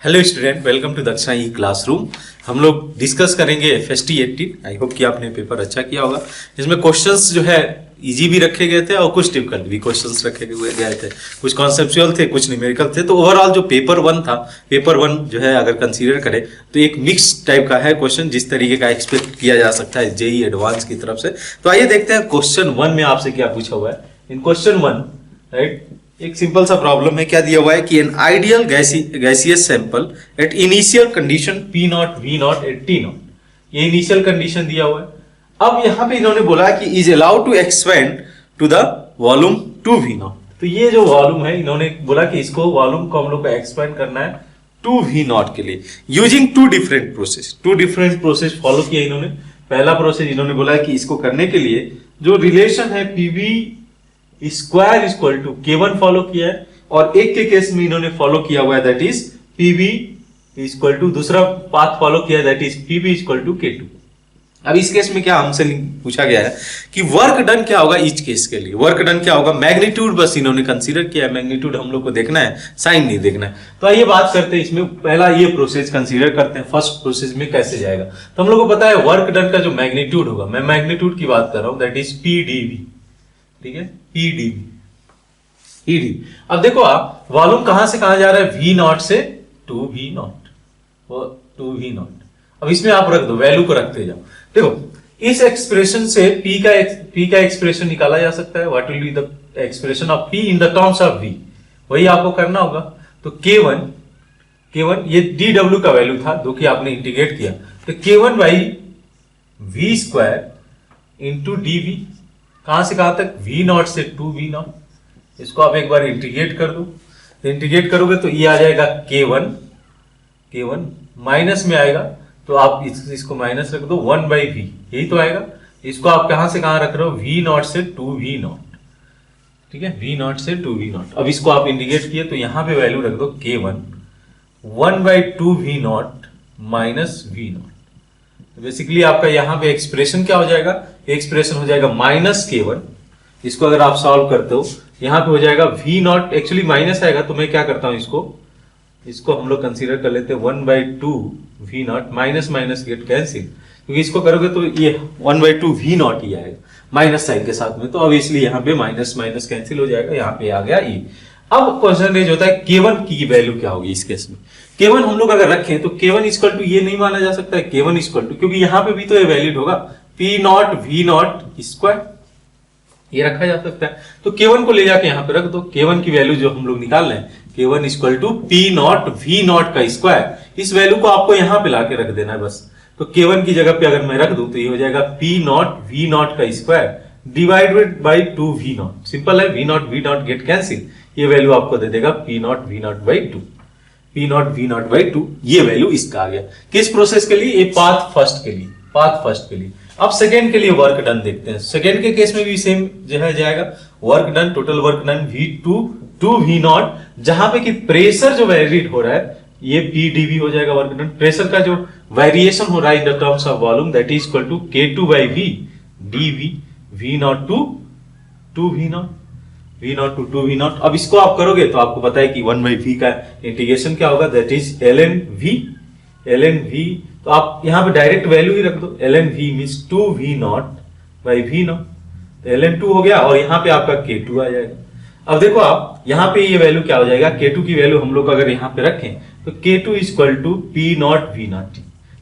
Hello student, welcome to Daksha e classroom. हम लोग discuss करेंगे FST 18। आई होप कि आपने पेपर अच्छा किया होगा। इसमें क्वेश्चंस जो है इजी भी रखे गए थे और कुछ डिफिकल्ट भी क्वेश्चंस रखे गए थे। कुछ कॉन्सेप्चुअल थे, कुछ न्यूमेरिकल थे। तो ओवरऑल जो पेपर वन था, पेपर वन जो है अगर कंसीडर करें तो एक मिक्स टाइप का है क्वेश्चन, जिस तरीके का एक्सपेक्ट किया जा सकता है जेई एडवांस की तरफ से। तो आइए देखते हैं क्वेश्चन वन में आपसे क्या पूछा हुआ है। इन क्वेश्चन वन राइट, एक सिंपल सा प्रॉब्लम है। क्या दिया हुआ है कि an ideal gaseous sample at initial condition P not V not at T not, ये इनिशियल कंडीशन दिया हुआ है। अब यहां पे इन्होंने बोला कि is allowed to expand to the volume 2V not. तो ये जो वॉल्यूम है, इन्होंने बोला कि इसको वॉल्यूम को हम लोग को एक्सपेंड करना है 2V नॉट के लिए using two different process follow किया इन्होंने। पहला प्रोसेस इन्होंने बोला है कि इसको करने के लिए जो रिलेशन है PV square equal to K1 follow किया है, और एक के केस में इन्होंने फॉलो किया हुआ है that is PV equal to, दूसरा पाथ फॉलो किया है that is PV equal to K2। अब इस केस में क्या हमसे पूछा गया है कि वर्क डन क्या होगा इच केस के लिए। वर्क डन क्या होगा, मैग्नीट्यूड बस इन्होंने कंसीडर किया है। मैग्नीट्यूड हम लोग को देखना है, साइन नहीं देखना है। तो आइए बात करते हैं इसमें। पहला ये प्रोसेस कंसीडर करते हैं, फर्स्ट प्रोसेस में कैसे जाएगा। तो हम लोग को पता है वर्क डन का जो मैग्नीट्यूड होगा, मैं मैग्नीट्यूड की बात कर रहा हूं, दैट इज PdV। ठीक है, PdV। अब देखो आप, वॉल्यूम कहां से कहां जा रहा है, V नॉट से 2V नॉट, 2V नॉट। अब इसमें आप रख दो, वैल्यू को रखते जाओ। देखो इस एक्सप्रेशन से P का एक्सप्रेशन निकाला जा सकता है। What will be the expression of P in the terms of V, वही आपको करना होगा। तो K1 ये dW का वैल्यू था, जो कि आपने इंटीग्रेट किया। तो K1 by V square into dV, कहां से कहां तक, V नॉट से 2V नॉट। इसको आप एक बार इंटीग्रेट कर दो। इंटीग्रेट करोगे तो ये आ जाएगा K1 माइनस में आएगा, तो आप इसको माइनस रख दो, 1 बाई V, यही तो आएगा। इसको आप कहां से कहां रख रहे हो, V नॉट से 2V नॉट। ठीक है, V नॉट से 2V नॉट। अब इसको आप इंटीग्रेट किए तो यहां पे वैल्यू रख दो K1 1 by 2V not minus V not. Basically आपका यहां पे एक्सप्रेशन क्या हो जाएगा, एक्सप्रेशन हो जाएगा माइनस K1। इसको अगर आप सॉल्व करते हो, यहां पे हो जाएगा V नॉट, एक्चुअली माइनस आएगा तो मैं क्या करता हूं, इसको हम लोग कंसीडर कर लेते हैं 1 by 2V not, minus minus get cancel, क्योंकि इसको करोगे तो ये 1 बाई 2V नॉट ही आएगा माइनस साइन के साथ में। तो अब इसलिए यहाँ पे माइनस माइनस कैंसिल हो जाएगा, यहाँ पे आ गया ये। अब क्वेश्चन रेज होता है K1 की वैल्यू क्या होगी इस केस में। K1 हम लोग अगर रखें तो K1 इक्वल टू ये नहीं माना जा सकता है, K1 इक्वल टू, क्योंकि यहाँ पे भी तो ये वैलिड होगा P not V not square, ये रखा जा सकता है। तो K1 को ले जाके यहाँ पे रख दो। K1 की वैल्यू जो हम लोग निकाल रहे हैं, K1 equal to P not V not का स्क्वायर। इस वैल्यू को आपको यहाँ पे लाके रख देना है बस। तो K1 की जगह पे अगर मैं रख दूं तो ये हो जाएगा P नॉट V नॉट का square divided by 2V not. Simple है, V नॉट गेट कैंसिल, ये वैल्यू आपको दे देगा P not V not by 2। P not V not by 2, ये वैल्यू इसका आ गया। किस प्रोसेस के लिए, ये पाथ फर्स्ट के लिए। अब सेकेंड के लिए वर्क डन देखते हैं। सेकेंड के केस में भी सेम जो है जाएगा, work done, total work done V2 not, जहां पे कि प्रेशर जो वेरीड हो रहा है ये PdV हो जाएगा वर्क डन। प्रेशर का जो वेरिएशन हो रहा है in the terms of volume, that is equal to K2 by V dV, V not to 2V not, V not to 2V not. अब इसको आप करोगे तो आपको पता है कि 1 बाई V का इंटीग्रेशन क्या होगा, दैट इज ln V। तो आप यहाँ पे डायरेक्ट वैल्यू ही रख दो, ln V means 2V not by V not, तो ln 2 हो गया, और यहाँ पे आपका K2 आ जाएगा। अब देखो आप यहाँ पे ये वैल्यू क्या हो जाएगा, K2 की वैल्यू हम लोग अगर यहाँ पे रखें तो K2 equal to P not V not,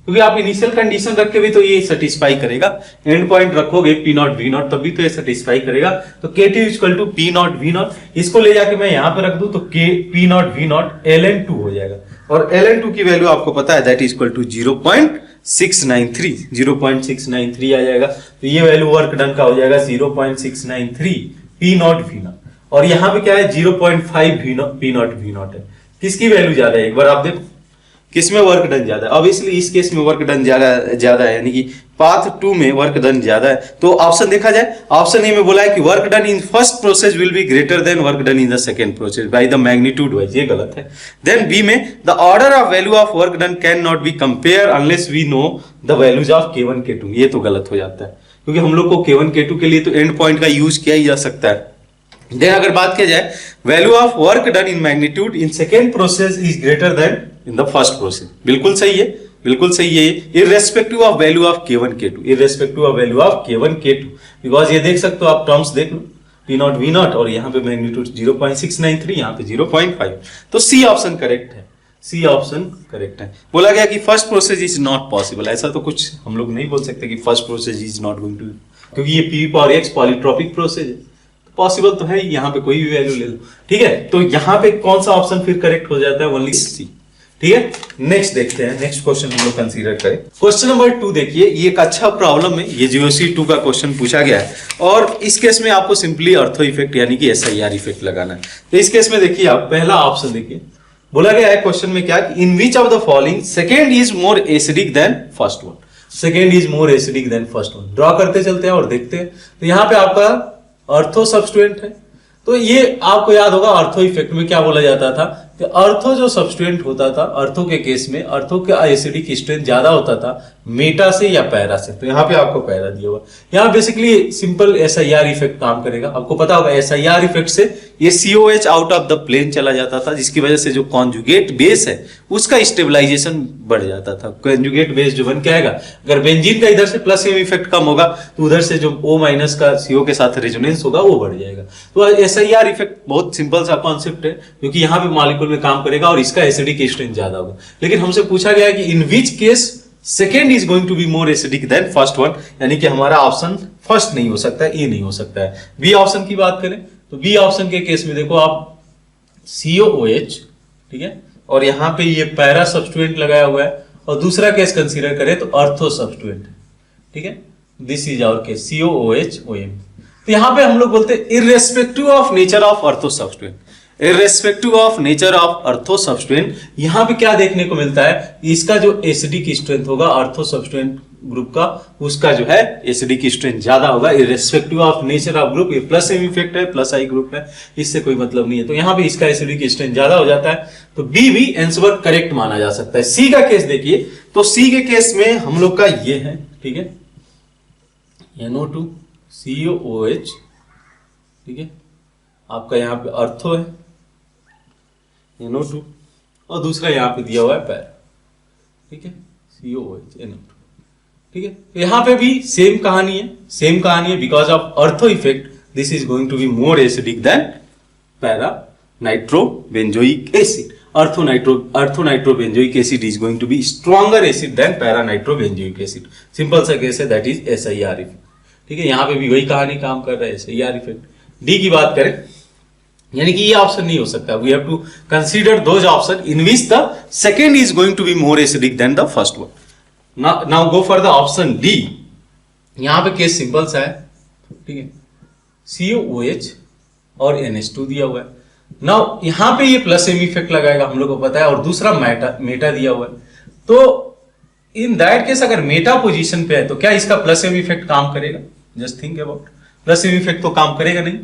क्योंकि आप इनिशियल कंडीशन रख के भी तो ये सेटिस्फाई करेगा। एंड पॉइंट रखोगे P नॉट V नॉट, तभी तो ये सेटिस्फाई करेगा। तो K2 equal to P not V not, इसको ले जाके मैं यहाँ पे रख दूं तो P not V not ln 2 हो जाएगा, और ln 2 की वैल्यू आपको पता है दैट इज इक्वल टू 0.693 आ जाएगा। तो ये वैल्यू वर्क डन का हो जाएगा 0.693 P नॉट V नॉट, और यहाँ पे क्या है 0.5 P नॉट V नॉट है। किसकी वैल्यू ज्यादा है, एक बार आप देखो किसमें वर्क डन ज्यादा है। ऑब्वियसली इस केस में वर्क डन ज्यादा है, यानी कि पाथ 2 में वर्क डन ज्यादा है। तो ऑप्शन देखा जाए, ऑप्शन ए में बोला है कि work done in first process will be greater than work done in the second process by the magnitude wise, ये गलत है। देन बी में the order of value of work done can not be compare unless we know the values of K1 K2, ये तो गलत हो जाता है, क्योंकि हम लोग को K1 K2 के लिए तो एंड पॉइंट का यूज किया ही जा सकता है। देन अगर बात किया जाए value of work done in magnitude in second process is greater then in the first process, बिल्कुल सही है, बिल्कुल सही है, irrespective of value of K1 K2, irrespective of value of K1 K2, because ये देख सकते हो आप टर्म्स देख लो P0 V0 और यहाँ पे मैग्नीट्यूड 0.693, यहाँ पे 0.5, तो सी ऑप्शन करेक्ट है, सी ऑप्शन करेक्ट है। बोला गया कि first process is not possible, ऐसा तो कुछ हम लोग नहीं बोल सकते कि first process is not going to, क्योंकि ये P power x polytropic process है, पॉसिबल तो है, यहाँ पे कोई भी वैल्यू ले लो, ठीक है। तो यहाँ पे कौन सा ऑप्शन फिर करेक्ट हो जाता है, ओनली सी, ठीक है। नेक्स्ट देखते हैं, नेक्स्ट क्वेश्चन हम लोग कंसीडर करें। क्वेश्चन नंबर 2 देखिए, ये एक अच्छा प्रॉब्लम है, ये जीओसी 2 का क्वेश्चन पूछा गया है और इस केस में आपको सिंपली अर्थो इफेक्ट यानी कि SIR इफेक्ट लगाना है। तो इस केस में देखिए आप पहला ऑप्शन देखिए, बोला गया है क्वेश्चन में क्या, in which of the following second is more acidic than first one, second is more acidic than first one. Draw करते चलते हैं और देखते हैं। तो यहाँ पे आपका अर्थो सब्स्टिट्यूएंट है, तो ये आपको याद होगा अर्थो इफेक्ट में क्या बोला जाता था कि अर्थो जो सब्स्टिट्यूएंट होता था, अर्थो के केस में अर्थो का एसिडिक स्ट्रेंथ ज्यादा होता था मेटा से या पैरा से, तो यहाँ पे आपको पैरा दिया हुआ। यहाँ बेसिकली सिंपल SIR इफेक्ट काम करेगा, आपको पता होगा SIR इफेक्ट से ये COH out of the plane चला जाता था, जिसकी वजह से जो कॉन्जुगेट बेस है उसका स्टेबलाइजेशन बढ़ जाता था। कॉन्जुगेट बेस जो बन के आएगा, अगर बेंजीन का इधर से प्लस एम इफेक्ट कम होगा तो उधर से जो O माइनस का CO के साथ रेजोनेंस होगा वो बढ़ जाएगा। तो SIR इफेक्ट बहुत सिंपल सा कॉन्सेप्ट है, क्योंकि यहाँ पे मॉलिक्यूल में काम करेगा और इसका एसिडिक स्ट्रेंथ ज्यादा होगा। लेकिन हमसे पूछा गया है कि in which case second is going to be more acidic than first one, यानी कि हमारा ऑप्शन फर्स्ट नहीं हो सकता है, ए नहीं हो सकता है। बी ऑप्शन की बात करें तो बी ऑप्शन के केस में देखो आप COOH, ठीक है, और यहाँ पे ये पैरा सब्स्टिट्यूएंट लगाया हुआ है, और दूसरा केस कंसीडर करें तो अर्थो सब्स्टिट्यूएंट, ठीक है, this is our case COOH OM। तो यहाँ पे हम लोग बोलते हैं irrespective of nature of ortho substituent, irrespective of nature of ortho substituent, यहाँ पे क्या देखने को मिलता है, इसका जो एसिडिक स्ट्रेंथ होगा अर्थो सब्स्टिट्यूएंट ग्रुप का, उसका जो है एसिडिक स्ट्रेंथ ज्यादा होगा irrespective of nature of group. ये प्लस एम इफेक्ट है, प्लस आई ग्रुप है, इससे कोई मतलब नहीं है, तो यहाँ पे इसका एसिडिक स्ट्रेंथ ज्यादा हो जाता है, तो बी भी आंसर करेक्ट माना जा सकता है। सी का केस देखिए, तो सी के केस में हम लोग का ये है, ठीक है, NO2 COOH, ठीक है, आपका यहाँ पे अर्थो है NO2 और दूसरा यहाँ पे दिया हुआ है पैरा, ठीक है, COOH NO2, ठीक है। तो यहाँ पे भी सेम कहानी है, सेम कहानी है, because of ortho effect this is going to be more acidic than para nitrobenzoic acid. Ortho nitrobenzoic acid is going to be stronger acid than para nitrobenzoic acid. Simple सा case है, that is SIR effect, ठीक है। यहाँ पे भी वही कहानी काम कर रहा है, SIR इफेक्ट। डी की बात करें, यानी कि ये ऑप्शन नहीं हो सकता, we have to consider those option in which the second is going to be more acidic than the first one. Now go for the option D. यहां पे केस सिंपल सा है, ठीक है, COOH और NH2 दिया हुआ है। नाउ यहां पे ये प्लस एम इफेक्ट लगाएगा, हम लोग को पता है, और दूसरा मेटा दिया हुआ है। तो इन दैट केस अगर मेटा पोजीशन पे है तो क्या इसका प्लस एम इफेक्ट काम करेगा? Just think about, plus M effect तो काम करेगा नहीं,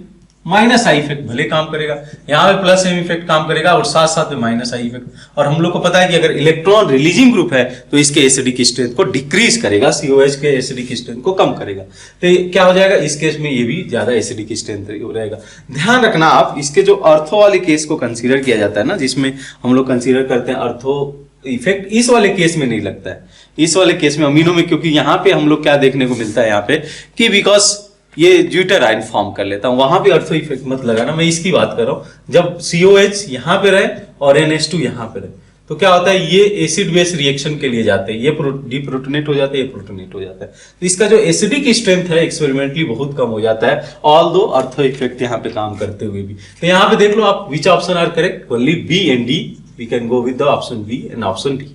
माइनस आई इफेक्ट भले काम करेगा। यहाँ पे प्लस एम इफेक्ट काम करेगा और साथ साथ में माइनस आई इफेक्ट। और हम लोग को पता है कि अगर इलेक्ट्रॉन रिलीजिंग ग्रुप है तो इसके एसिडिक स्ट्रेंथ को डिक्रीज करेगा, COH के एसिडिक स्ट्रेंथ को कम करेगा। तो क्या हो जाएगा, इस केस में ये भी ज्यादा एसिडिक स्ट्रेंथ रहेगा। ध्यान रखना आप, इसके जो अर्थो वाले केस को कंसीडर किया जाता है ना, जिसमें हम लोग कंसीडर करते हैं अर्थो इफेक्ट, इस वाले केस में नहीं लगता है। इस वाले केस में अमीनो में, क्योंकि यहाँ पे हम लोग क्या देखने को मिलता है यहाँ पे कि बिकॉज ये ड्यूटेराइन फॉर्म कर लेता हूं, वहां पे अर्थो इफेक्ट मत लगाना, मैं इसकी बात कर रहा हूं। जब COH यहां पे रहे और NH2 यहां पे रहे तो क्या होता है, ये एसिड बेस रिएक्शन के लिए जाते हैं, ये डिप्रोटोनेट हो जाता है, ये प्रोटोनेट हो जाता है। तो इसका जो एसिडिक स्ट्रेंथ है एक्सपेरिमेंटली बहुत कम हो जाता है, ऑल दो अर्थो इफेक्ट यहाँ पे काम करते हुए भी। तो यहाँ पे देख लो आप, which option are correct, only B and D, we can go with the option B and option D,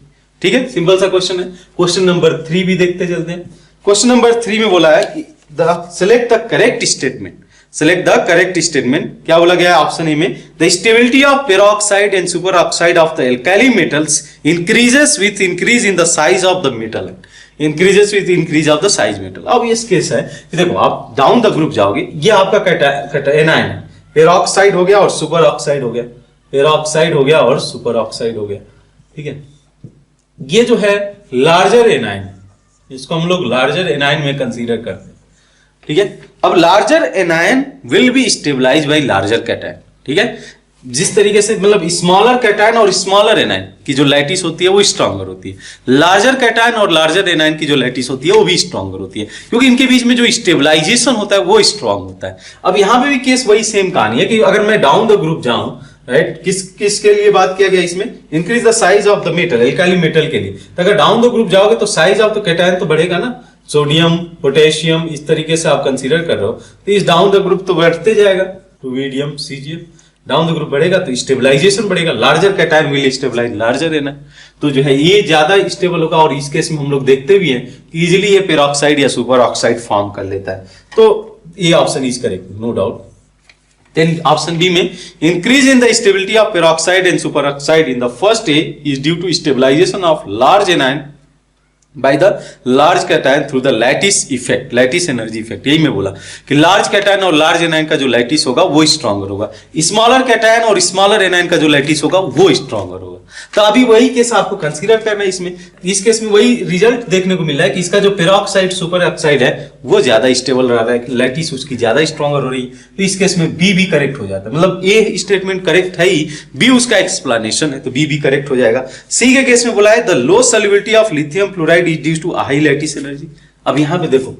ठीक है। सिंपल सा क्वेश्चन है। क्वेश्चन नंबर 3 भी देखते चलते हैं। क्वेश्चन नंबर 3 में बोला है कि select the correct statement, select the correct statement। क्या बोला गया है ऑप्शन ए में, the stability of peroxide and superoxide of the alkali metals increases with increase in the size of the metal, increases with increase of the size metal। अब ये case है कि देखो आप डाउन द ग्रुप जाओगे, ये आपका एनायन है, पेरोक्साइड हो गया और सुपर ऑक्साइड हो गया, पेरोक्साइड हो गया और सुपर ऑक्साइड हो गया, ठीक है। ये जो है लार्जर एनायन, इसको हम लोग लार्जर एनायन में कंसीडर करते हैं, ठीक है। अब larger anion will be stabilise by larger cation, ठीक है। जिस तरीके से मतलब स्मॉलर कैटायन और स्मॉलर एनायन की जो लैटिस होती है वो स्ट्रॉन्गर होती है, लार्जर कैटायन और लार्जर एनायन की जो लैटिस होती है वो भी स्ट्रॉन्गर होती है, क्योंकि इनके बीच में जो स्टेबलाइजेशन होता है वो स्ट्रॉन्ग होता है। अब यहां पे भी केस वही सेम कहानी है कि अगर मैं डाउन द ग्रुप जाऊं, राइट, किसके लिए बात किया गया इसमें, increase the size of the metal, alkyl metal के लिए। तो अगर डाउन द ग्रुप जाओगे तो साइज ऑफ द कैटायन तो बढ़ेगा ना, सोडियम पोटेशियम इस तरीके से आप कंसीडर कर रहे हो, तो इस डाउन द ग्रुप तो बढ़ते जाएगा, rubidium CGF down the group बढ़ेगा तो स्टेबलाइजेशन बढ़ेगा, larger cation will stabilise larger है ना, तो जो है ये ज्यादा स्टेबल होगा। और इस केस में हम लोग देखते भी हैं कि इजिली ये पेरोक्साइड या सुपर ऑक्साइड फॉर्म कर लेता है, तो ये option is correct, no doubt. Then option B में increase in the stability of peroxide and superoxide in the first A is due to stabilization of large anion by the large cation through the lattice effect, lattice energy effect। यही मैं बोला कि large cation और large anion का जो lattice होगा वो stronger होगा, स्मॉलर कैटायन और स्मॉलर एनायन का जो लैटिस होगा वो स्ट्रॉन्गर होगा। तो अभी वही केस आपको कंसीडर करना है इसमें, इस केस में वही रिजल्ट देखने को मिल रहा है कि इसका जो पेरोक्साइड सुपर ऑक्साइड है वो ज्यादा स्टेबल रह रहा है, लैटिस उसकी ज्यादा स्ट्रॉन्गर हो रही है, तो इस केस में बी भी करेक्ट हो जाता है। मतलब ए स्टेटमेंट करेक्ट है ही, बी उसका एक्सप्लेनेशन है, तो बी भी करेक्ट हो जाएगा। सी के केस में बोला है the low solubility of lithium fluoride is due to high lattice energy. अब यहां पे देखो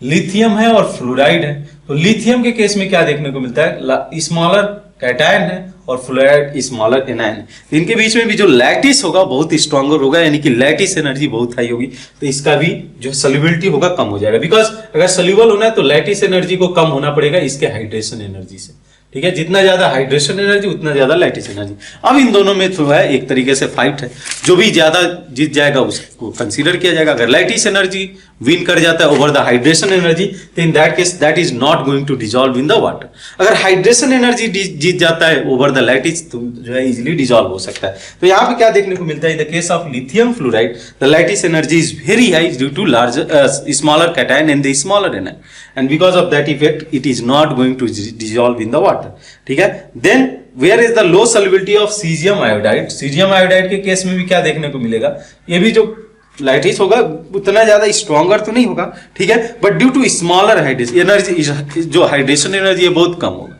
लिथियम है और फ्लोराइड है, तो लिथियम के केस में क्या देखने को मिलता है, स्मॉलर कैटायन है और फ्लोराइड स्मॉलर एनायन है, इनके बीच में भी जो लैटिस होगा बहुत स्ट्रॉन्गर होगा, यानी कि लैटिस एनर्जी बहुत हाई होगी, तो इसका भी जो सॉल्युबिलिटी होगा कम हो जाएगा। बिकॉज अगर सॉल्युबल होना है तो लैटिस एनर्जी को कम होना पड़ेगा इसके हाइड्रेशन एनर्जी से, ठीक है। जितना ज्यादा हाइड्रेशन एनर्जी उतना ज्यादा लैटिस एनर्जी। अब इन दोनों में तो है एक तरीके से फाइट है, जो भी ज्यादा जीत जाएगा उसको कंसीडर किया जाएगा। अगर लैटिस एनर्जी विन कर जाता है ओवर द हाइड्रेशन एनर्जी, तो in that case that is not going to dissolve in the water. अगर हाइड्रेशन एनर्जी जीत जाता है ओवर द लैटिस, तो जो है इजिली डिजॉल्व हो सकता है। तो यहाँ पे क्या देखने को मिलता है, in the case of lithium fluoride the lattice energy is very high due to larger smaller cation and the smaller anion, and because of that effect it is not going to dissolve in the water, ठीक है। Then where is the low solubility of caesium iodide. Caesium iodide के case में भी क्या देखने को मिलेगा, ये भी जो लैटिस होगा उतना ज्यादा स्ट्रॉन्गर तो नहीं होगा, ठीक है, but due to smaller hydration energy, जो हाइड्रेशन एनर्जी है बहुत कम होगा,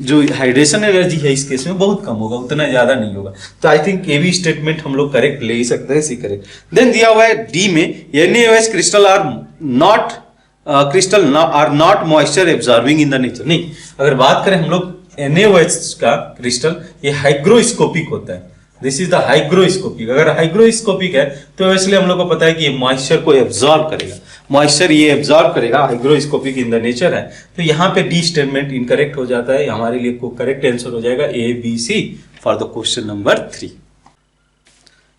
जो हाइड्रेशन एनर्जी है इस केस में बहुत कम होगा, उतना ज्यादा नहीं होगा। तो आई थिंक ये भी स्टेटमेंट हम लोग करेक्ट ले ही सकते हैं, सी करेक्ट। देन दिया हुआ है डी में NaOH crystal are not moisture absorbing in the nature. नहीं, अगर बात करें हम लोग NaOH का क्रिस्टल, ये हाइग्रोस्कोपिक होता है, दिस इज द हाइग्रोस्कोपिक। अगर हाइग्रोस्कोपिक है तो इसलिए हम लोग को पता है कि ये मॉइस्चर को एब्जॉर्ब करेगा, मॉइस्चर ये एब्जॉर्ब करेगा, हाइग्रोस्कोपिक इन द नेचर है। तो यहाँ पे डी स्टेटमेंट इनकरेक्ट हो जाता है, हमारे लिए को करेक्ट आंसर हो जाएगा ABC for the question number 3।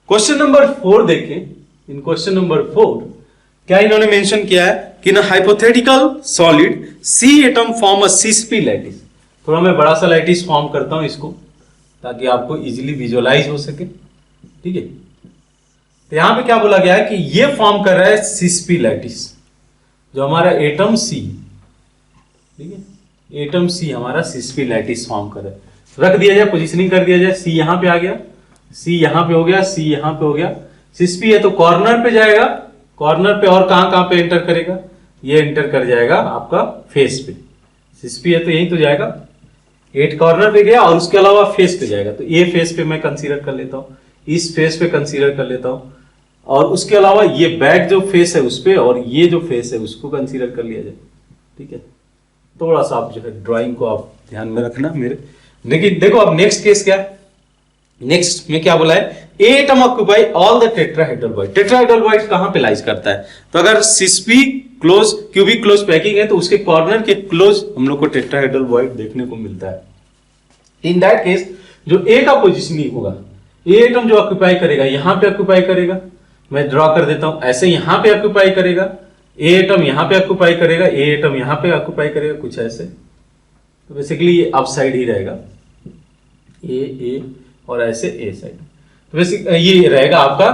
Question number 4 देखें। इन क्वेश्चन नंबर 4 क्या इन्होंने मेंशन किया है कि in hypothetical solid C atom form a C/Sp lattice. थोड़ा मैं बड़ा सा लैटिस फॉर्म करता हूं इसको ताकि आपको इजीली विजुअलाइज हो सके, ठीक है। तो यहां पे क्या बोला गया है कि ये फॉर्म कर रहा है C/Sp लैटिस, जो हमारा एटम C, ठीक है, एटम C हमारा C/Sp लैटिस फॉर्म कर रहा है। रख दिया जाए, पोजीशनिंग कर दिया जाए, C यहां पे आ गया, C यहां पे हो गया, C यहां पे हो गया। C/Sp है तो कॉर्नर पे जाएगा, कॉर्नर पे और कहां पे एंटर करेगा, ये एंटर कर जाएगा आपका फेस पे। C/Sp है तो यही तो जाएगा, 8 कॉर्नर पे गया और उसके अलावा फेस पे जाएगा, तो ये फेस पे मैं कंसीडर कर लेता हूं, इस फेस पे कंसीडर कर लेता हूं, और उसके अलावा ये बैक जो फेस है उस पे और ये जो फेस है उसको कंसीडर कर लिया जाए, ठीक है। थोड़ा सा आप जो है ड्राइंग को आप ध्यान में रखना मेरे। लेकिन देखो अब नेक्स्ट केस क्या है, नेक्स्ट में क्या बोला है, A atom occupy all the tetrahedral void. Tetrahedral void कहां पे लाइज करता है, तो अगर C/Sp close cubic close packing है तो उसके कॉर्नर के क्लोज हम लोग को टेट्राहेड्रल वॉइड देखने को मिलता है। इन दैट केस जो ए का पोजीशनिंग होगा, ए एटम जो ऑक्यूपाई करेगा यहां पे ऑक्यूपाई करेगा, मैं ड्रॉ कर देता हूं, ऐसे यहां पे ऑक्यूपाई करेगा, ए एटम यहां पे ऑक्यूपाई करेगा, ए एटम यहां पे ऑक्यूपाई करेगा, कुछ ऐसे। तो बेसिकली ये अप साइड ही रहेगा, ए और ऐसे ए साइड, तो बेसिक ये रहेगा आपका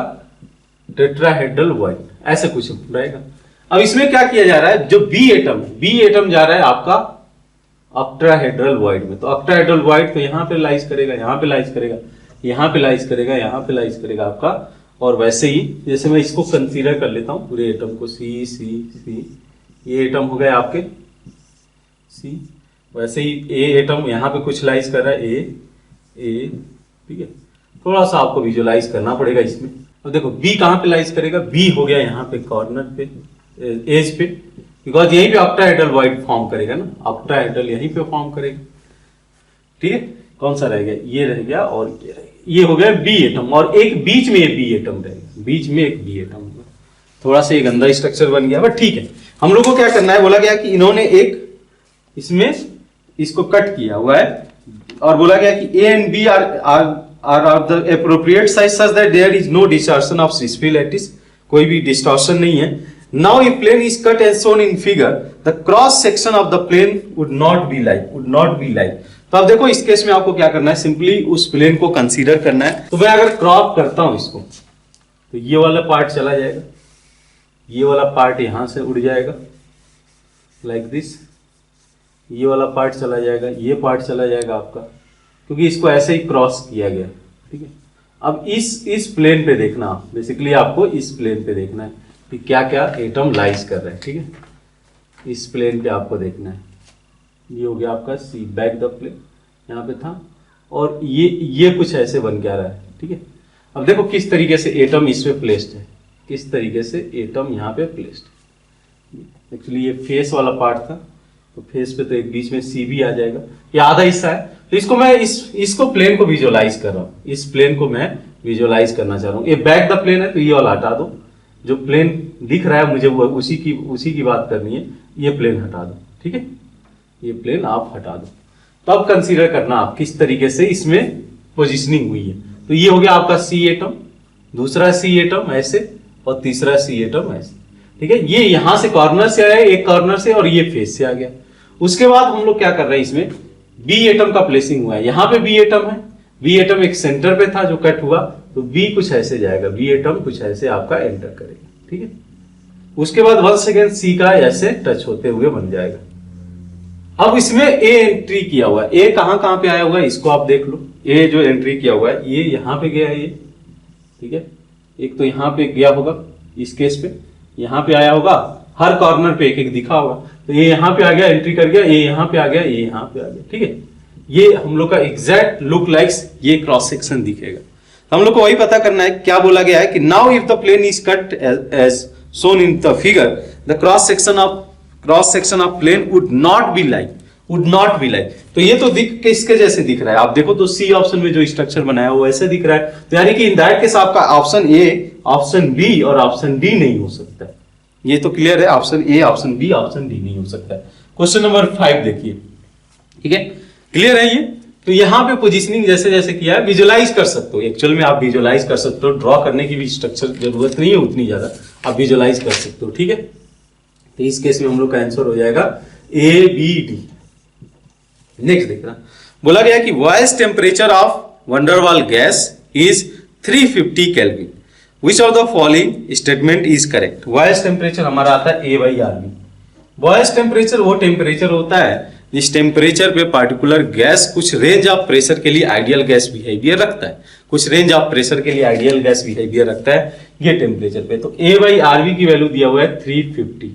टेट्राहेड्रल वॉइड, ऐसे कुछ रहेगा। अब इसमें क्या किया जा रहा है, जो बी एटम जा रहा है आपका ऑक्टाहेड्रल वॉइड में, तो ऑक्टाहेड्रल वॉइड तो यहां पे लाइज करेगा, यहां पे लाइज करेगा, यहां पे लाइज करेगा, यहां पे लाइज करेगा आपका। और वैसे ही जैसे मैं इसको कंसीडर कर लेता हूं पूरे एटम को, C ये एटम हो गए आपके सी। वैसे ही ए एटम यहाँ पे कुछ लाइज कर रहा है ए, ठीक है। थोड़ा सा आपको विजुलाइज करना पड़ेगा इसमें। अब देखो बी कहाँ पे लाइज करेगा, बी हो गया यहाँ पे कॉर्नर पे, एज पे, बिकॉज यहीं पे ऑक्टाहेड्रल वॉइड फॉर्म करेगा ना, ऑक्टाहेड्रल यहीं पे फॉर्म करेगा, ठीक है। कौन सा रह गया, ये रह गया और ये रह गया, ये हो गया बी एटम, और एक बीच में बी एटम रहेगा, बीच में एक बी एटम होगा। थोड़ा सा ये गंदा स्ट्रक्चर बन गया, बट ठीक है। हम लोग को क्या करना है, बोला गया कि इन्होंने एक इसमें इसको कट किया हुआ है और बोला गया कि A and B are of the appropriate size such that there is no distortion of CCP lattice, कोई भी डिस्टॉर्शन नहीं है। Now if plane is cut and shown in figure, the cross section of the plane would not be like. तो अब देखो इस case में आपको क्या करना है, सिंपली उस प्लेन को कंसीडर करना है। तो मैं अगर क्रॉप करता हूं इसको, तो ये वाला पार्ट चला जाएगा, ये वाला पार्ट यहां से उड़ जाएगा लाइक दिस, ये वाला पार्ट चला जाएगा, ये पार्ट चला जाएगा आपका, क्योंकि इसको ऐसे ही क्रॉस किया गया, ठीक है। अब इस प्लेन पे देखना, आप बेसिकली आपको इस प्लेन पे देखना है कि क्या क्या एटम लाइज कर रहा है, ठीक है। इस प्लेन पे आपको देखना है। ये हो गया आपका सी, बैक द प्लेन यहाँ पे था, और ये कुछ ऐसे बन के आ रहा है, ठीक है। अब देखो किस तरीके से एटम इस पे प्लेस्ड है, किस तरीके से एटम यहाँ पे प्लेस्ड है। एक्चुअली ये फेस वाला पार्ट था, तो फेस पे तो एक बीच में सी भी आ जाएगा, ये आधा हिस्सा है। तो इसको मैं इसको प्लेन को विजुअलाइज कर रहा हूँ, इस प्लेन को मैं विजुअलाइज करना चाह रहा हूँ। ये बैक द प्लेन है, तो ये वाला हटा दो, जो प्लेन दिख रहा है मुझे वो उसी की बात करनी है। ये प्लेन हटा दो, ठीक है, ये प्लेन आप हटा दो। तो अब कंसीडर करना आप किस तरीके से इसमें पोजिशनिंग हुई है। तो ये हो गया आपका सी एटम, दूसरा सी एटम ऐसे, और तीसरा सी एटम ऐसे, ठीक है। ये यहां से कॉर्नर से आया, एक कॉर्नर से, और ये फेस से आ गया। उसके बाद हम लोग क्या कर रहे हैं, इसमें बी एटम का प्लेसिंग हुआ है। यहाँ पे बी एटम है, बी एटम एक सेंटर पे था जो कट हुआ, तो बी कुछ ऐसे जाएगा, बी एटम कुछ ऐसे आपका एंटर करेगा, ठीक है। उसके बाद वंस अगेन सी का ऐसे टच होते हुए बन जाएगा। अब इसमें ए एंट्री किया हुआ है, ए कहां पे आया हुआ है इसको आप देख लो। ए जो एंट्री किया हुआ है, ये यहां पे गया है, ये ठीक है। एक तो यहां पे गया होगा, इस केस पे यहां पे आया होगा, हर कॉर्नर पे एक एक दिखा होगा, तो ये यहां पे आ गया, एंट्री कर गया, ये यहां पे आ गया, ये यहां पे आ गया, ठीक है। ये हम लोग का एग्जैक्ट लुक लाइक्स ये क्रॉस सेक्शन दिखेगा। तो हम लोग को वही पता करना है, क्या बोला गया है कि now if the plane is cut as shown in the figure, the cross section of plane would not be like। तो ये तो दिख किसके जैसे दिख रहा है, आप देखो तो सी ऑप्शन में जो स्ट्रक्चर बनाया हुआ वैसे दिख रहा है। तो यानी कि इन दैट केस आपका ऑप्शन ए, ऑप्शन बी और ऑप्शन डी नहीं हो सकता है। ये तो क्लियर है, option A, option B, option D नहीं हो सकता है। क्वेश्चन नंबर 5 देखिए, ठीक है, क्लियर है ये। तो यहाँ पे पोजिशनिंग जैसे जैसे किया है विजुअलाइज कर सकते हो, एक्चुअल में आप विजुअलाइज कर सकते हो, ड्रॉ करने की भी स्ट्रक्चर जरूरत नहीं है उतनी ज्यादा, आप विजुअलाइज कर सकते हो, ठीक है। तो इस केस में हम लोग का आंसर हो जाएगा ए बी डी। नेक्स्ट देखना, बोला गया कि voice temperature of van der Waals gas is 350 kelvin, which of the following statement is correct. Voice temperature हमारा आता है A/RV। वॉइस टेम्परेचर वो टेम्परेचर होता है जिस टेम्परेचर पे पार्टिकुलर गैस कुछ रेंज ऑफ प्रेशर के लिए आइडियल गैस बिहेवियर रखता है, कुछ रेंज ऑफ प्रेशर के लिए आइडियल गैस बिहेवियर रखता है ये टेम्परेचर पे। तो A/RV की वैल्यू दिया हुआ है 350।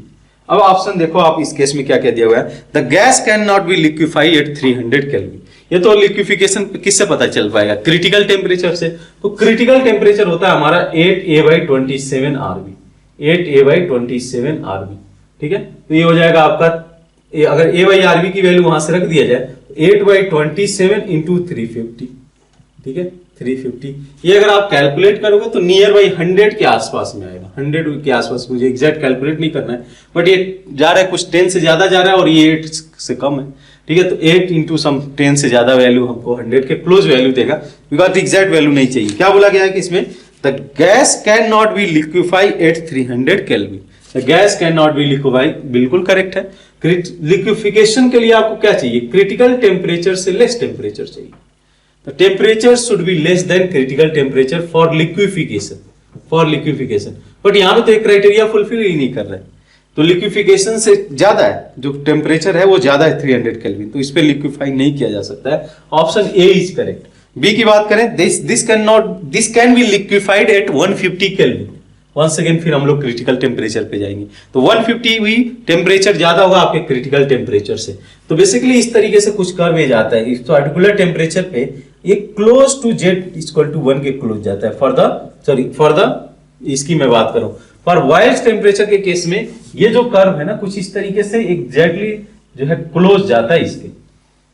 अब ऑप्शन देखो आप, इस केस में क्या क्या दिया हुआ है, the gas can not be liquefy at 300 kelvin. ये तो लिक्विफिकेशन किससे पता चल पाएगा, क्रिटिकल टेम्परेचर से। तो क्रिटिकल टेम्परेचर होता है हमारा 8A/27 RV, 8A/27 RV, ठीक है। तो ये हो जाएगा आपका, अगर A/RV की वैल्यू वहां से रख दिया जाए, 8/27 इंटू 350, ठीक है, 350। ये अगर आप कैलकुलेट करोगे तो नियर बाई 100 के आसपास में आएगा, 100 के आसपास। मुझे एग्जैक्ट कैलकुलेट नहीं करना है, बट ये जा रहा है कुछ 10 से ज्यादा जा रहा है और ये 8 से कम है, ठीक है। तो 8 इंटू सम 10 से ज्यादा वैल्यू हमको 100 के क्लोज वैल्यू देगा, बिकॉज एग्जैक्ट वैल्यू नहीं चाहिए। क्या बोला गया है कि इसमें the gas can not be liquefy at 300 kelvin, the gas can not be liquefy, बिल्कुल करेक्ट है। लिक्विफिकेशन के लिए आपको क्या चाहिए, क्रिटिकल टेम्परेचर से लेस टेम्परेचर चाहिए। The temperature should be less than critical temperature for liquefaction, but यहाँ पे तो एक क्राइटेरिया फुलफिल ही नहीं कर रहा है। तो लिक्विफिकेशन से ज्यादा है, जो टेम्परेचर है वो ज्यादा है 300 केल्विन, तो इस पे लिक्विफाई नहीं किया जा सकता है। Option A is correct. B की बात करें, this can be liquefied at 150 kelvin, once again फिर हम लोग क्रिटिकल टेम्परेचर पे जाएंगे। तो 150 भी टेम्परेचर ज्यादा होगा आपके क्रिटिकल टेम्परेचर से। तो बेसिकली इस तरीके से कुछ कर्व में जाता है, इस पर्टिकुलर टेम्परेचर पे ये क्लोज टू Z=1 के क्लोज जाता है फॉर द इसकी मैं बात करूं, पर वाइल्ड टेम्परेचर के केस में ये जो कर्व है ना कुछ इस तरीके से एग्जैक्टली जो है क्लोज जाता है इसके,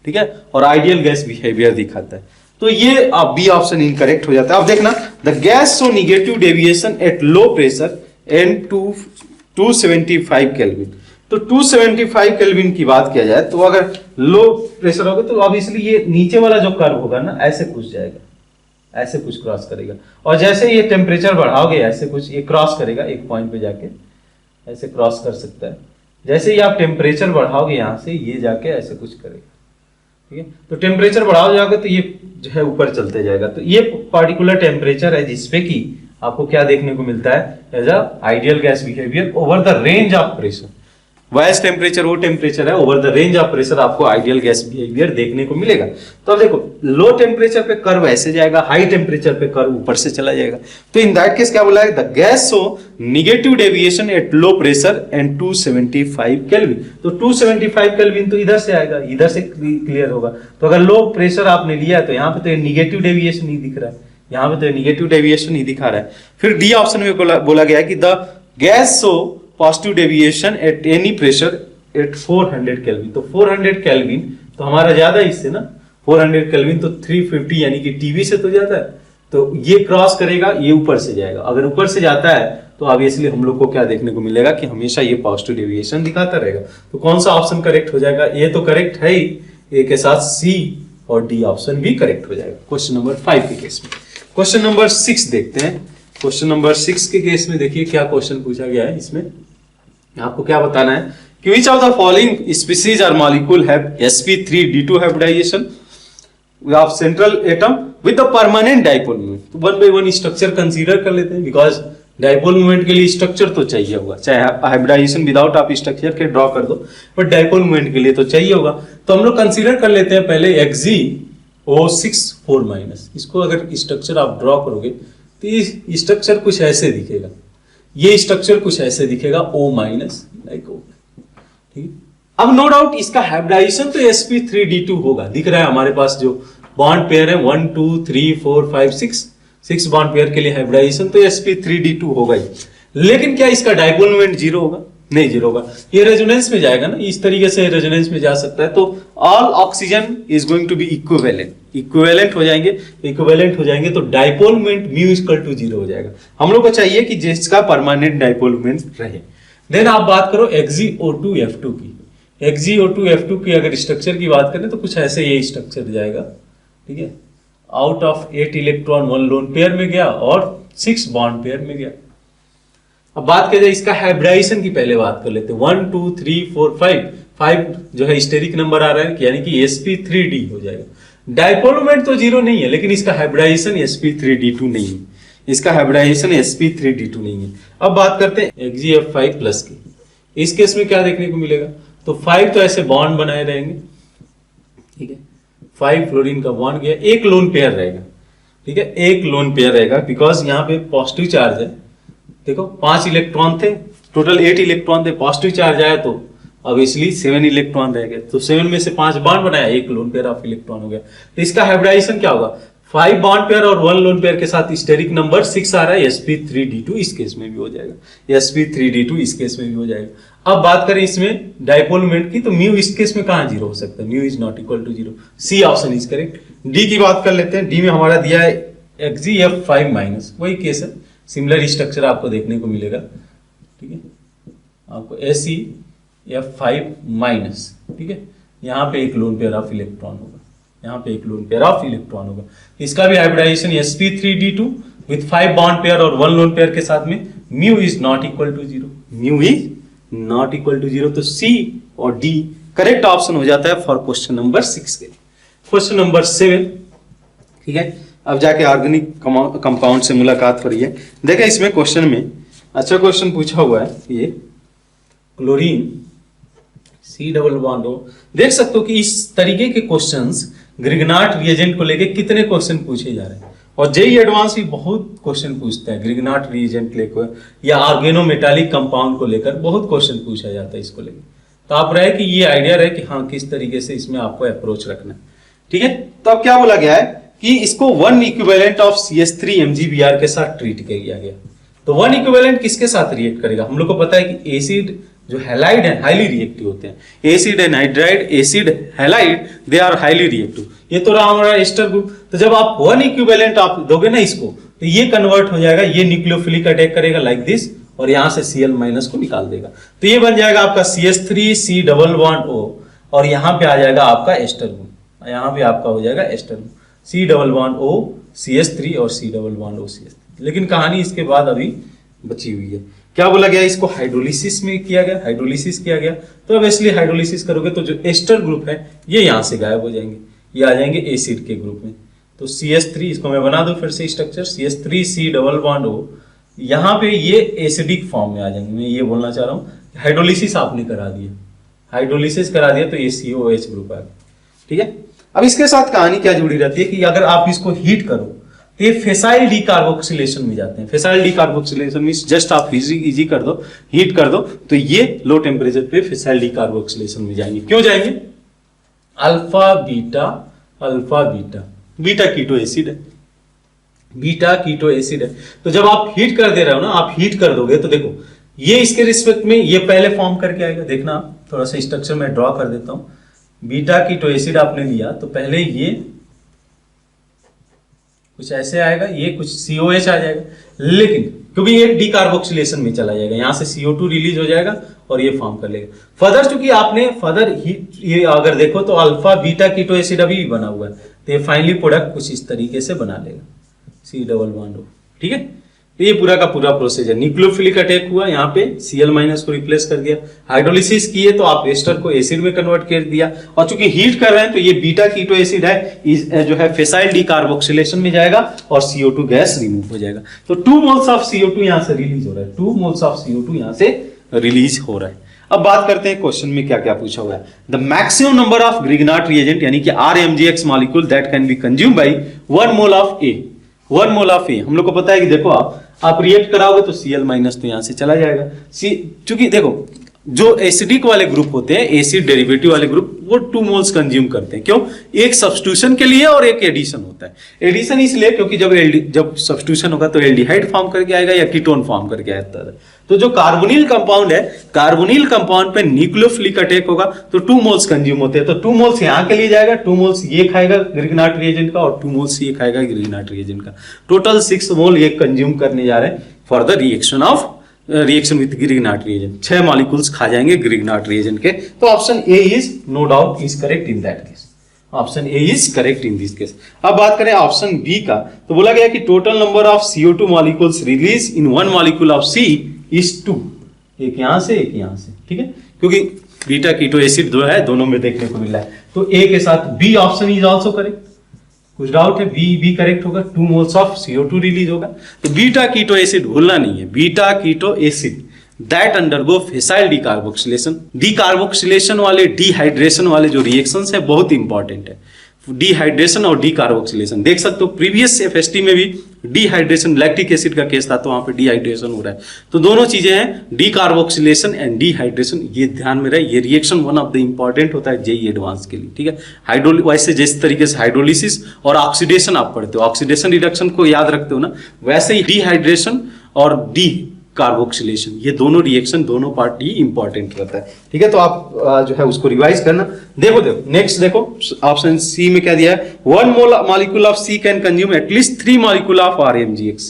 ठीक है, और आइडियल गैस बिहेवियर दिखाता है। तो ये आप बी ऑप्शन इनकरेक्ट हो जाता है। अब देखना, the gas show negative deviation at low pressure and 275 kelvin. तो 275 केल्विन की बात किया जाए तो अगर लो प्रेशर होगा तो ऑब्वियसली ये नीचे वाला जो कर्व होगा ना ऐसे घुस जाएगा, ऐसे कुछ क्रॉस करेगा, और जैसे ये टेम्परेचर बढ़ाओगे ऐसे कुछ ये क्रॉस करेगा, एक पॉइंट पे जाके ऐसे क्रॉस कर सकता है। जैसे ही आप टेम्परेचर बढ़ाओगे यहां से ये जाके ऐसे कुछ करेगा, ठीक है। तो टेम्परेचर बढ़ाओ जाओगे तो ये जो है ऊपर चलते जाएगा। तो ये पार्टिकुलर टेम्परेचर है जिसपे कि आपको क्या देखने को मिलता है as a ideal gas behaviour over the range of pressure. Vice temperature वो टेम्परेचर है over the range of pressure आपको आइडियल गैस बिहेवियर देखने को मिलेगा। तो अब देखो लो टेम्परेचर पे कर्व ऐसे जाएगा, हाई टेम्परेचर पे कर्व ऊपर से चला जाएगा। तो इन दैट केस क्या बोला है, the gas show negative deviation at low pressure and 275 kelvin. तो 275 केल्विन तो इधर से आएगा, इधर से क्लियर होगा। तो अगर लो प्रेशर आपने लिया तो यहाँ पे तो नेगेटिव डेविएशन ही दिख रहा है, यहाँ पे तो नेगेटिव डेविएशन ही दिखा रहा है। फिर डी ऑप्शन में बोला गया कि the gas show positive deviation at any pressure at 400 kelvin. तो 400 केल्विन तो हमारा ज्यादा इससे ना, 400 केल्विन तो 350 यानी कि टीवी से तो ज्यादा है। तो ये क्रॉस करेगा, ये ऊपर से जाएगा। अगर ऊपर से जाता है तो ऑब्वियसली हम लोग को क्या देखने को मिलेगा कि हमेशा ये पॉजिटिव डेविएशन दिखाता रहेगा। तो कौन सा ऑप्शन करेक्ट हो जाएगा, ये तो करेक्ट है ही, ए के साथ सी और डी ऑप्शन भी करेक्ट हो जाएगा क्वेश्चन नंबर 5 के केस में। क्वेश्चन नंबर 6 देखते हैं। क्वेश्चन नंबर 6 के केस में देखिए क्या क्वेश्चन पूछा गया है। इसमें आपको क्या बताना है कि which of the following species or molecule have sp3d2 hybridization of central atom with the permanent dipole moment। तो 1 by 1 स्ट्रक्चर कंसीडर कर लेते हैं, बिकॉज डाइपोल मूवमेंट के लिए स्ट्रक्चर तो चाहिए होगा, चाहे हाइब्रिडाइजेशन विदाउट आप स्ट्रक्चर के ड्रॉ कर दो, बट डाइपोल मूवमेंट के लिए तो चाहिए होगा। तो हम लोग कंसीडर कर लेते हैं पहले XgO6 4-। इसको अगर स्ट्रक्चर आप ड्रॉ करोगे तो ये स्ट्रक्चर कुछ ऐसे दिखेगा, ये स्ट्रक्चर कुछ ऐसे दिखेगा O- लाइक O, ठीक है। अब नो डाउट इसका हाइब्रिडाइजेशन तो sp3d2 होगा, दिख रहा है हमारे पास जो बॉन्ड पेयर है 1 2 3 4 5 6 बॉन्ड पेयर के लिए हाइब्रिडाइजेशन तो sp3d2 होगा ही। लेकिन क्या इसका डाइपोल मोमेंट जीरो होगा? नहीं जीरो होगा, ये रेजोनेंस में जाएगा ना, इस तरीके से रेजोनेंस में जा सकता है। तो all oxygen is going to be equivalent हो जाएंगे तो डाइपोल मोमेंट μ=0 हो जाएगा। हम लोग को चाहिए कि जिसका परमानेंट डाइपोल मोमेंट रहे। देन आप बात करो XgO2F2 की। XgO2F2 की अगर स्ट्रक्चर की बात करें तो कुछ ऐसे ये स्ट्रक्चर जाएगा, ठीक है। Out of 8 electron 1 lone pair में गया और 6 बॉन्ड पेयर में गया। अब बात किया जाए इसका हाइब्रिडाइजेशन की, पहले बात कर लेते हैं 1 2 3 4 5 जो है स्टेरिक नंबर आ रहा है, यानी कि sp3d हो जाएगा। डाइपोल मोमेंट तो जीरो नहीं है, लेकिन इसका हाइब्रिडाइजेशन sp3d2 नहीं है, इसका हाइब्रिडाइजेशन sp3d2 नहीं है। अब बात करते हैं Xgf5+ की। इस केस में क्या देखने को मिलेगा, तो 5 तो ऐसे बॉन्ड बनाए रहेंगे, ठीक है। 5 फ्लोरीन का बॉन्ड गया, एक लोन पेयर रहेगा, ठीक है, एक लोन पेयर रहेगा, बिकॉज यहाँ पे पॉजिटिव चार्ज है। देखो 5 इलेक्ट्रॉन थे, टोटल 8 इलेक्ट्रॉन थे, पॉजिटिव चार्ज आया तो ऑब्वियसली 7 इलेक्ट्रॉन रह गए, तो 7 में से 5 बॉन्ड बनाया, एक लोन पेयर ऑफ इलेक्ट्रॉन हो गया। तो इसका हाइब्रिडाइजेशन क्या होगा, 5 बॉन्ड पेयर और 1 लोन पेयर के साथ स्टेरिक नंबर 6 आ रहा है, sp3d2 इस केस में भी हो जाएगा, sp3d2 इस केस में भी हो जाएगा। अब बात करें इसमें डाइपोल मोमेंट की, तो म्यू इस केस में कहां जीरो हो सकता है, mu is not equal to zero, C option is correct. D की बात कर लेते हैं। डी में हमारा दिया है Xgf5-, वही केस है, सिमिलर स्ट्रक्चर आपको देखने को मिलेगा, ठीक है। आपको SeF5-, ठीक है। यहाँ पे एक लोन पेयर ऑफ इलेक्ट्रॉन होगा, यहाँ पे एक लोन पेयर ऑफ इलेक्ट्रॉन होगा। इसका भी hybridisation sp3d2 with 5 bond pair और 1 लोन पेयर के साथ में mu is not equal to zero, mu is not equal to zero. तो सी और डी करेक्ट ऑप्शन हो जाता है फॉर क्वेश्चन नंबर 6 के। क्वेश्चन नंबर 7, ठीक है। अब जाके ऑर्गेनिक कंपाउंड से मुलाकात हो रही है। देखिए इसमें क्वेश्चन में अच्छा क्वेश्चन पूछा हुआ है, ये क्लोरीन C+O। देख सकते हो कि इस तरीके के क्वेश्चंस ग्रिग्नार्ड रिएजेंट को लेके कितने क्वेश्चन पूछे जा रहे हैं। और जेई एडवांस भी बहुत क्वेश्चन पूछता है ग्रिग्नाट रिएजेंट लेकर या ऑर्गेनोमेटालिक कंपाउंड को लेकर बहुत क्वेश्चन पूछा जाता है इसको लेकर। तो आप रहे कि ये आइडिया रहे कि हाँ किस तरीके से इसमें आपको अप्रोच रखना है, ठीक है। तो अब क्या बोला गया है कि इसको 1 इक्विवेलेंट ऑफ CH3 MgBr के साथ ट्रीट किया गया। तो 1 इक्विवेलेंट किसके साथ रिएक्ट करेगा? हम लोग को पता है कि एसिड जो हैलाइड है हाईली रिएक्टिव होते हैं। Acid anhydride, acid halide, they are highly reactive. ये तो रहा हमारा एस्टर ग्रुप। तो जब आप 1 इक्विवेलेंट आप दोगे ना इसको, तो ये कन्वर्ट हो जाएगा, ये न्यूक्लियोफिलिक अटैक करेगा लाइक दिस, और यहां से Cl माइनस को निकाल देगा। तो ये बन जाएगा आपका CH3C डबल बॉन्ड O, और यहां पे आ जाएगा आपका एस्टर ग्रुप, यहां पे आपका हो जाएगा ester group, C double bond O CH3 और C double bond O CH3। लेकिन कहानी इसके बाद अभी बची हुई है। क्या बोला गया? इसको हाइड्रोलिसिस में किया गया, हाइड्रोलिसिस किया गया। तो अब इसलिए हाइड्रोलिसिस करोगे तो जो एस्टर ग्रुप है ये यहां से गायब हो जाएंगे, ये आ जाएंगे एसिड के ग्रुप में। तो CH3, इसको मैं बना दूं फिर से structure, CH3C double bond O, यहाँ पे ये एसिडिक फॉर्म में आ जाएंगे। मैं ये बोलना चाह रहा हूँ, हाइड्रोलिसिस आपने करा दिया, हाइड्रोलिसिस करा दिया तो ये COH ग्रुप आ गया, ठीक है। अब इसके साथ कहानी क्या जुड़ी रहती है कि अगर आप इसको हीट करो तो ये फेसाइल डीकार्बोक्सिलेशन में जाते हैं। फेसाइल डीकार्बोक्सिलेशन मींस जस्ट आप इजी कर दो, हीट कर दो, तो ये लो टेम्परेचर पे फेसाइल डीकार्बोक्सिलेशन में जाएंगे। क्यों जाएंगे? Alpha beta, alpha beta, beta keto acid है, बीटा कीटो एसिड है। तो जब आप हीट कर दे रहे हो ना, आप हीट कर दोगे तो देखो ये इसके रिस्पेक्ट में ये पहले फॉर्म करके आएगा। देखना थोड़ा सा स्ट्रक्चर में ड्रॉ कर देता हूं। बीटा कीटो एसिड आपने लिया तो पहले ये कुछ ऐसे आएगा, ये कुछ COH आ जाएगा, लेकिन क्योंकि ये डीकार्बोक्सिलेशन में चला जाएगा, यहां से CO2 रिलीज हो जाएगा और ये फॉर्म कर लेगा। फर्दर चूंकि आपने फर्दर हीट, ये अगर देखो तो अल्फा बीटा कीटो एसिड अभी भी बना हुआ है, तो ये फाइनली प्रोडक्ट कुछ इस तरीके से बना लेगा, C डबल बॉन्ड O, ठीक है। तो ये पूरा का पूरा प्रोसेस है। न्यूक्लियोफिलिक अटैक हुआ, यहाँ पे Cl माइनस को रिप्लेस कर दिया, हाइड्रोलिसिस किए तो आप एस्टर को एसिड में कन्वर्ट कर दिया, और चूंकि हीट कर रहे हैं तो ये बीटा कीटो एसिड है जो है फेसाइल डीकार्बोक्सिलेशन में जाएगा और CO2 गैस रिमूव हो जाएगा। तो 2 मोल्स ऑफ CO2 यहां से रिलीज हो रहा है, 2 मोल्स ऑफ CO2 यहां से रिलीज हो रहा है। अब बात करते हैं क्वेश्चन में क्या क्या पूछा हुआ है। The maximum number of ग्रिग्नाट reagent यानी कि RMgX molecule that can be consume by 1 mole of A, 1 mole of A। हम लोग को पता है कि देखो आप रिएक्ट कराओगे तो Cl माइनस तो यहां से चला जाएगा। चूंकि देखो जो एसिडिक वाले ग्रुप होते हैं, एसिड डेरिवेटिव वाले ग्रुप, वो 2 मोल्स कंज्यूम करते हैं। क्यों? एक सब्स्टिट्यूशन के लिए और एक एडिशन होता है। एडिशन इसलिए क्योंकि जब सब्स्टिट्यूशन होगा तो एल्डिहाइड फॉर्म करके आएगा या कीटोन फॉर्म करके आता है। तो जो कार्बोनिल कंपाउंड है, कार्बोनिल कंपाउंड पे न्यूक्लियोफिलिक अटैक होगा तो 2 मोल्स कंज्यूम होते हैं। तो 2 मोल्स यहाँ के लिए जाएगा, 2 मोल्स ये खाएगा ग्रिग्नाट रिएजेंट का, और 2 मोल्स ये खाएगा ग्रिग्नाट रिएजेंट का। टोटल 6 मोल ये कंज्यूम करने जा रहे हैं for the reaction with Grignard reagent. 6 molecules खा जाएंगे ग्रिग्नाट रिएजेंट के। तो option A is no doubt is correct in that case. Option A is correct in this case. अब बात करें ऑप्शन बी का, तो बोला गया कि total number of CO2 molecules release in 1 molecule of C is 2। एक यहां से एक यहां से, ठीक है, क्योंकि बीटा कीटो एसिड जो है दोनों में देखने को मिल रहा है। तो ए के साथ B option is also correct. कुछ डाउट है? बी करेक्ट होगा, 2 मोल्स ऑफ CO2 रिलीज होगा। तो बीटा कीटो एसिड भूलना नहीं है, beta keto acid that undergo facile decarboxylation. Decarboxylation वाले, डिहाइड्रेशन वाले जो रिएक्शंस है बहुत इंपॉर्टेंट है। डिहाइड्रेशन और डीकार्बोक्सिलेशन देख सकते हो, प्रीवियस FST में भी डिहाइड्रेशन लैक्टिक एसिड का केस था तो वहां पे डिहाइड्रेशन हो रहा है। तो दोनों चीजें हैं, डीकार्बोक्सिलेशन एंड डिहाइड्रेशन, ये ध्यान में रहे। ये reaction one of the important होता है जेई एडवांस के लिए, ठीक है। वैसे जिस तरीके से हाइड्रोलिसिस और ऑक्सीडेशन आप पढ़ते हो, ऑक्सीडेशन रिडक्शन को याद रखते हो ना, वैसे ही डिहाइड्रेशन और कार्बोक्सिलेशन, ये दोनों रिएक्शन, दोनों पार्ट ही इंपॉर्टेंट रहता है, ठीक है। तो आप जो है उसको रिवाइज करना। देखो नेक्स्ट देखो, ऑप्शन सी में क्या दिया है, 1 molecule of C can consume at least 3 molecule of RMgX।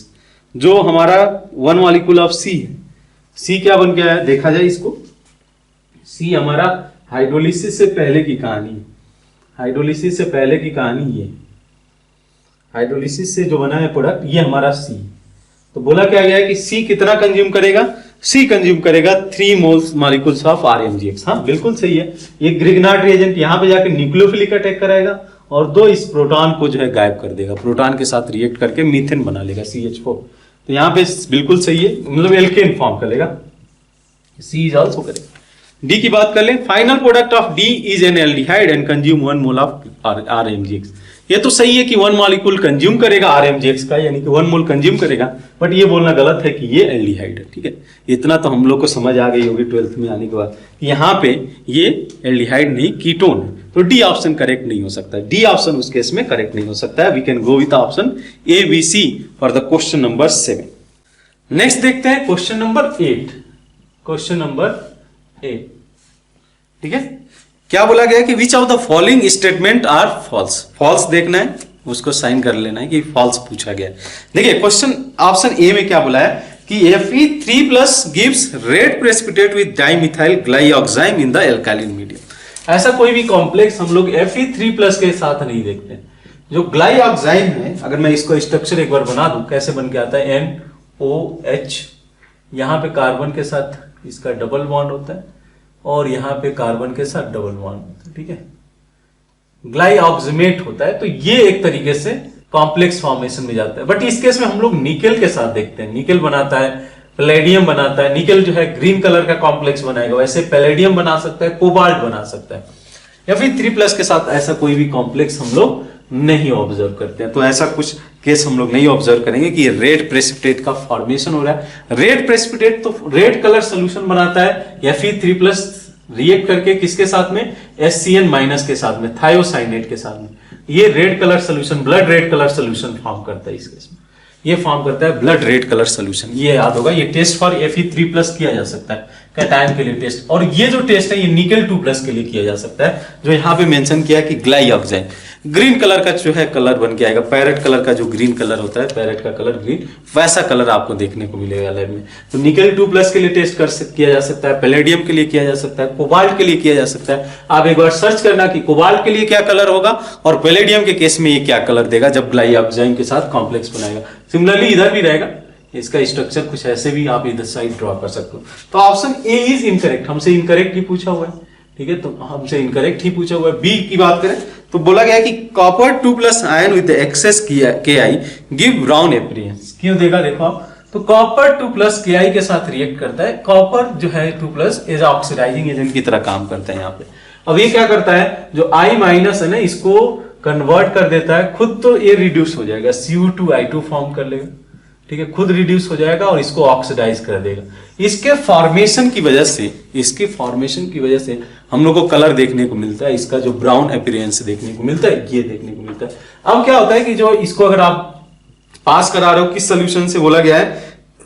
जो हमारा 1 मॉलिक्यूल ऑफ C है, C क्या बन गया है देखा जाए इसको। C हमारा हाइड्रोलिसिस से पहले की कहानी है, हाइड्रोलिसिस से पहले की कहानी ये, हाइड्रोलिसिस से जो बना है प्रोडक्ट ये हमारा C। तो बोला क्या गया है कि C कितना कंज्यूम करेगा, C कंज्यूम करेगा 3 मोल्स मॉलिक्यूल्स ऑफ RMgX। हाँ बिल्कुल सही है। ये ग्रिग्नाट रिएजेंट यहाँ पे जाकर न्यूक्लियोफिलिक अटैक कराएगा और 2 इस प्रोटॉन को जो है गायब कर देगा, प्रोटॉन के साथ रिएक्ट करके मीथेन बना लेगा CH4। तो यहाँ पे बिल्कुल सही है, मतलब एल्केन फॉर्म कर लेगा। C is also correct. D की बात कर ले, final product of D is an aldehyde and consume 1 mole of RMgX। ये तो सही है कि 1 मॉलिक्यूल कंज्यूम करेगा RMZX का, यानी कि 1 मोल कंज्यूम करेगा, बट ये बोलना गलत है कि ये एल्डिहाइड है। ठीक है, इतना तो हम लोग को समझ आ गई होगी 12th में आने के बाद, यहाँ पे ये एल्डिहाइड नहीं कीटोन है, तो डी ऑप्शन करेक्ट नहीं हो सकता है। डी ऑप्शन उस केस में करेक्ट नहीं हो सकता है। We can go with option A B C for the question number 7। Next देखते हैं क्वेश्चन नंबर 8। क्वेश्चन नंबर 8, ठीक है, क्या बोला गया कि which of the following statement are false. False देखना है, उसको साइन कर लेना है कि फॉल्स पूछा गया। देखिए क्वेश्चन ऑप्शन ए में क्या बोला है कि Fe3+ gives red precipitate with dimethyl glyoxime in the alkaline medium. ऐसा कोई भी कॉम्प्लेक्स हम लोग Fe3+ के साथ नहीं देखते। जो ग्लाइऑक्साइम है, अगर मैं इसको स्ट्रक्चर एक बार बना दूं, कैसे बन के आता है, NOH, यहां पे कार्बन के साथ इसका डबल बॉन्ड होता है और यहाँ पे कार्बन के साथ डबल बॉन्ड होता है। ठीक है, ग्लाइऑक्सिमेट होता है, तो ये एक तरीके से कॉम्प्लेक्स फॉर्मेशन में जाता है। बट इस केस में हम लोग निकेल के साथ देखते हैं। निकेल बनाता है, पैलेडियम बनाता है। निकेल जो है ग्रीन कलर का कॉम्प्लेक्स बनाएगा, वैसे पैलेडियम बना सकता है, कोबाल्ट बना सकता है। या फिर 3+ के साथ ऐसा कोई भी कॉम्प्लेक्स हम लोग नहीं ऑब्जर्व करते हैं। तो ऐसा कुछ केस हम लोग नहीं ऑब्जर्व करेंगे कि रेड प्रेसिपिटेट का फॉर्मेशन हो रहा है। रेड प्रेसिपिटेट तो रेड कलर सोल्यूशन बनाता है Fe3+ रिएक्ट करके किसके साथ में, HCN- के साथ में, थायोसाइनेट के साथ में, ये red colour solution, blood red colour solution form करता है। इस केस में ये फॉर्म करता है ब्लड रेड कलर सोल्यूशन। ये याद होगा, ये टेस्ट फॉर Fe3+ किया जा सकता है, कैटायन के लिए टेस्ट। और ये जो टेस्ट है ये निकेल 2+ के लिए किया जा सकता है, जो यहाँ पे मेंशन किया है कि ग्लाइऑक्साइम ग्रीन कलर का जो है कलर बन के आएगा। पैरेट कलर का जो ग्रीन कलर होता है, पैरेट का कलर ग्रीन, वैसा कलर आपको देखने को मिलेगा लैब में। तो निकेल 2+ के लिए टेस्ट किया जा सकता है, पैलेडियम के लिए किया जा सकता है, कोबाल्ट के लिए किया जा सकता है। आप एक बार सर्च करना कि कोबाल्ट के लिए क्या कलर होगा और पैलेडियम के केस में ये क्या कलर देगा जब ग्लाइऑक्साइम के साथ कॉम्प्लेक्स बनाएगा। सिमिलरली इधर भी रहेगा, इसका स्ट्रक्चर कुछ ऐसे भी आप इधर साइड ड्रॉ कर सकते हो। तो ऑप्शन ए इज इनकरेक्ट, हमसे इनकरेक्ट ही पूछा हुआ है। ठीक है, तो हमसे इनकरेक्ट ही पूछा हुआ है। बी की बात करें तो बोला गया कि copper 2+ ion with excess Ki give brown appearance. क्यों देगा, देखो आप, तो कॉपर 2+ Ki के साथ रिएक्ट करता है। कॉपर जो है 2+ एज ऑक्सीडाइजिंग एजेंट की तरह काम करता है यहाँ पे। अब ये क्या करता है, जो I- है ना, इसको कन्वर्ट कर देता है खुद, तो ये रिड्यूस हो जाएगा, Cu2I2 फॉर्म कर लेगा। ठीक है, खुद रिड्यूस हो जाएगा और इसको ऑक्सीडाइज कर देगा। इसके फॉर्मेशन की वजह से हम लोग को कलर देखने को मिलता है, इसका जो ब्राउन अपीयरेंस देखने को मिलता है, ये देखने को मिलता है। अब क्या होता है कि जो इसको अगर आप पास करा रहे हो किस सोल्यूशन से, बोला गया है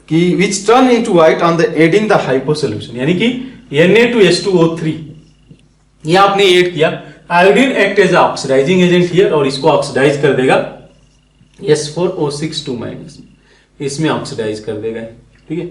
कि which turn into white on the adding the hypo solution, यानी कि Na2H2O3 ये आपने ऐड किया, iodine act as oxidising agent here और इसको ऑक्सीडाइज कर देगा S4O6 2-, इसमें ऑक्सीडाइज कर देगा। ठीक है,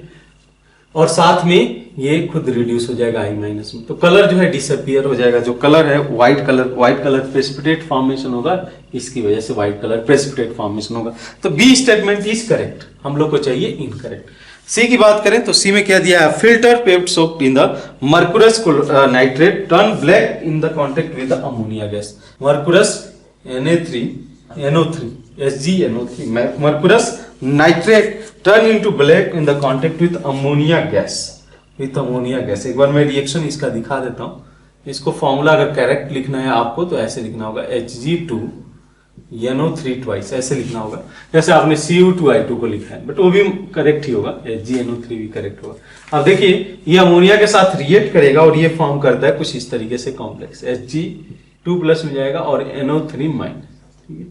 और साथ में ये खुद रिड्यूस हो जाएगा I- में, तो कलर जो है डिसअपियर हो जाएगा। जो कलर है व्हाइट कलर प्रेसिपिटेट फॉर्मेशन होगा, इसकी वजह से व्हाइट कलर प्रेसिपिटेट फॉर्मेशन होगा। तो बी स्टेटमेंट इज करेक्ट, हम लोग को चाहिए इनकरेक्ट। सी की बात करें तो सी में क्या दिया है, filter paper soaked in the mercurous nitrate turn black in the contact with the ammonia gas. Mercurous NO3 SgNO3, mercurous nitrate turn into black in the contact with ammonia gas, एक बार मैं रिएक्शन इसका दिखा देता हूं। इसको formula अगर correct लिखना है आपको तो ऐसे लिखना होगा, Hg2NO3 ट्वाइस, ऐसे लिखना होगा जैसे आपने Cu2I2 को लिखा है, बट वो भी करेक्ट ही होगा, HgNO3 भी करेक्ट होगा। अब देखिए ये अमोनिया के साथ रिएक्ट करेगा और ये फॉर्म करता है कुछ इस तरीके से कॉम्प्लेक्स, Hg2+ में जाएगा और NO3-, ठीक है,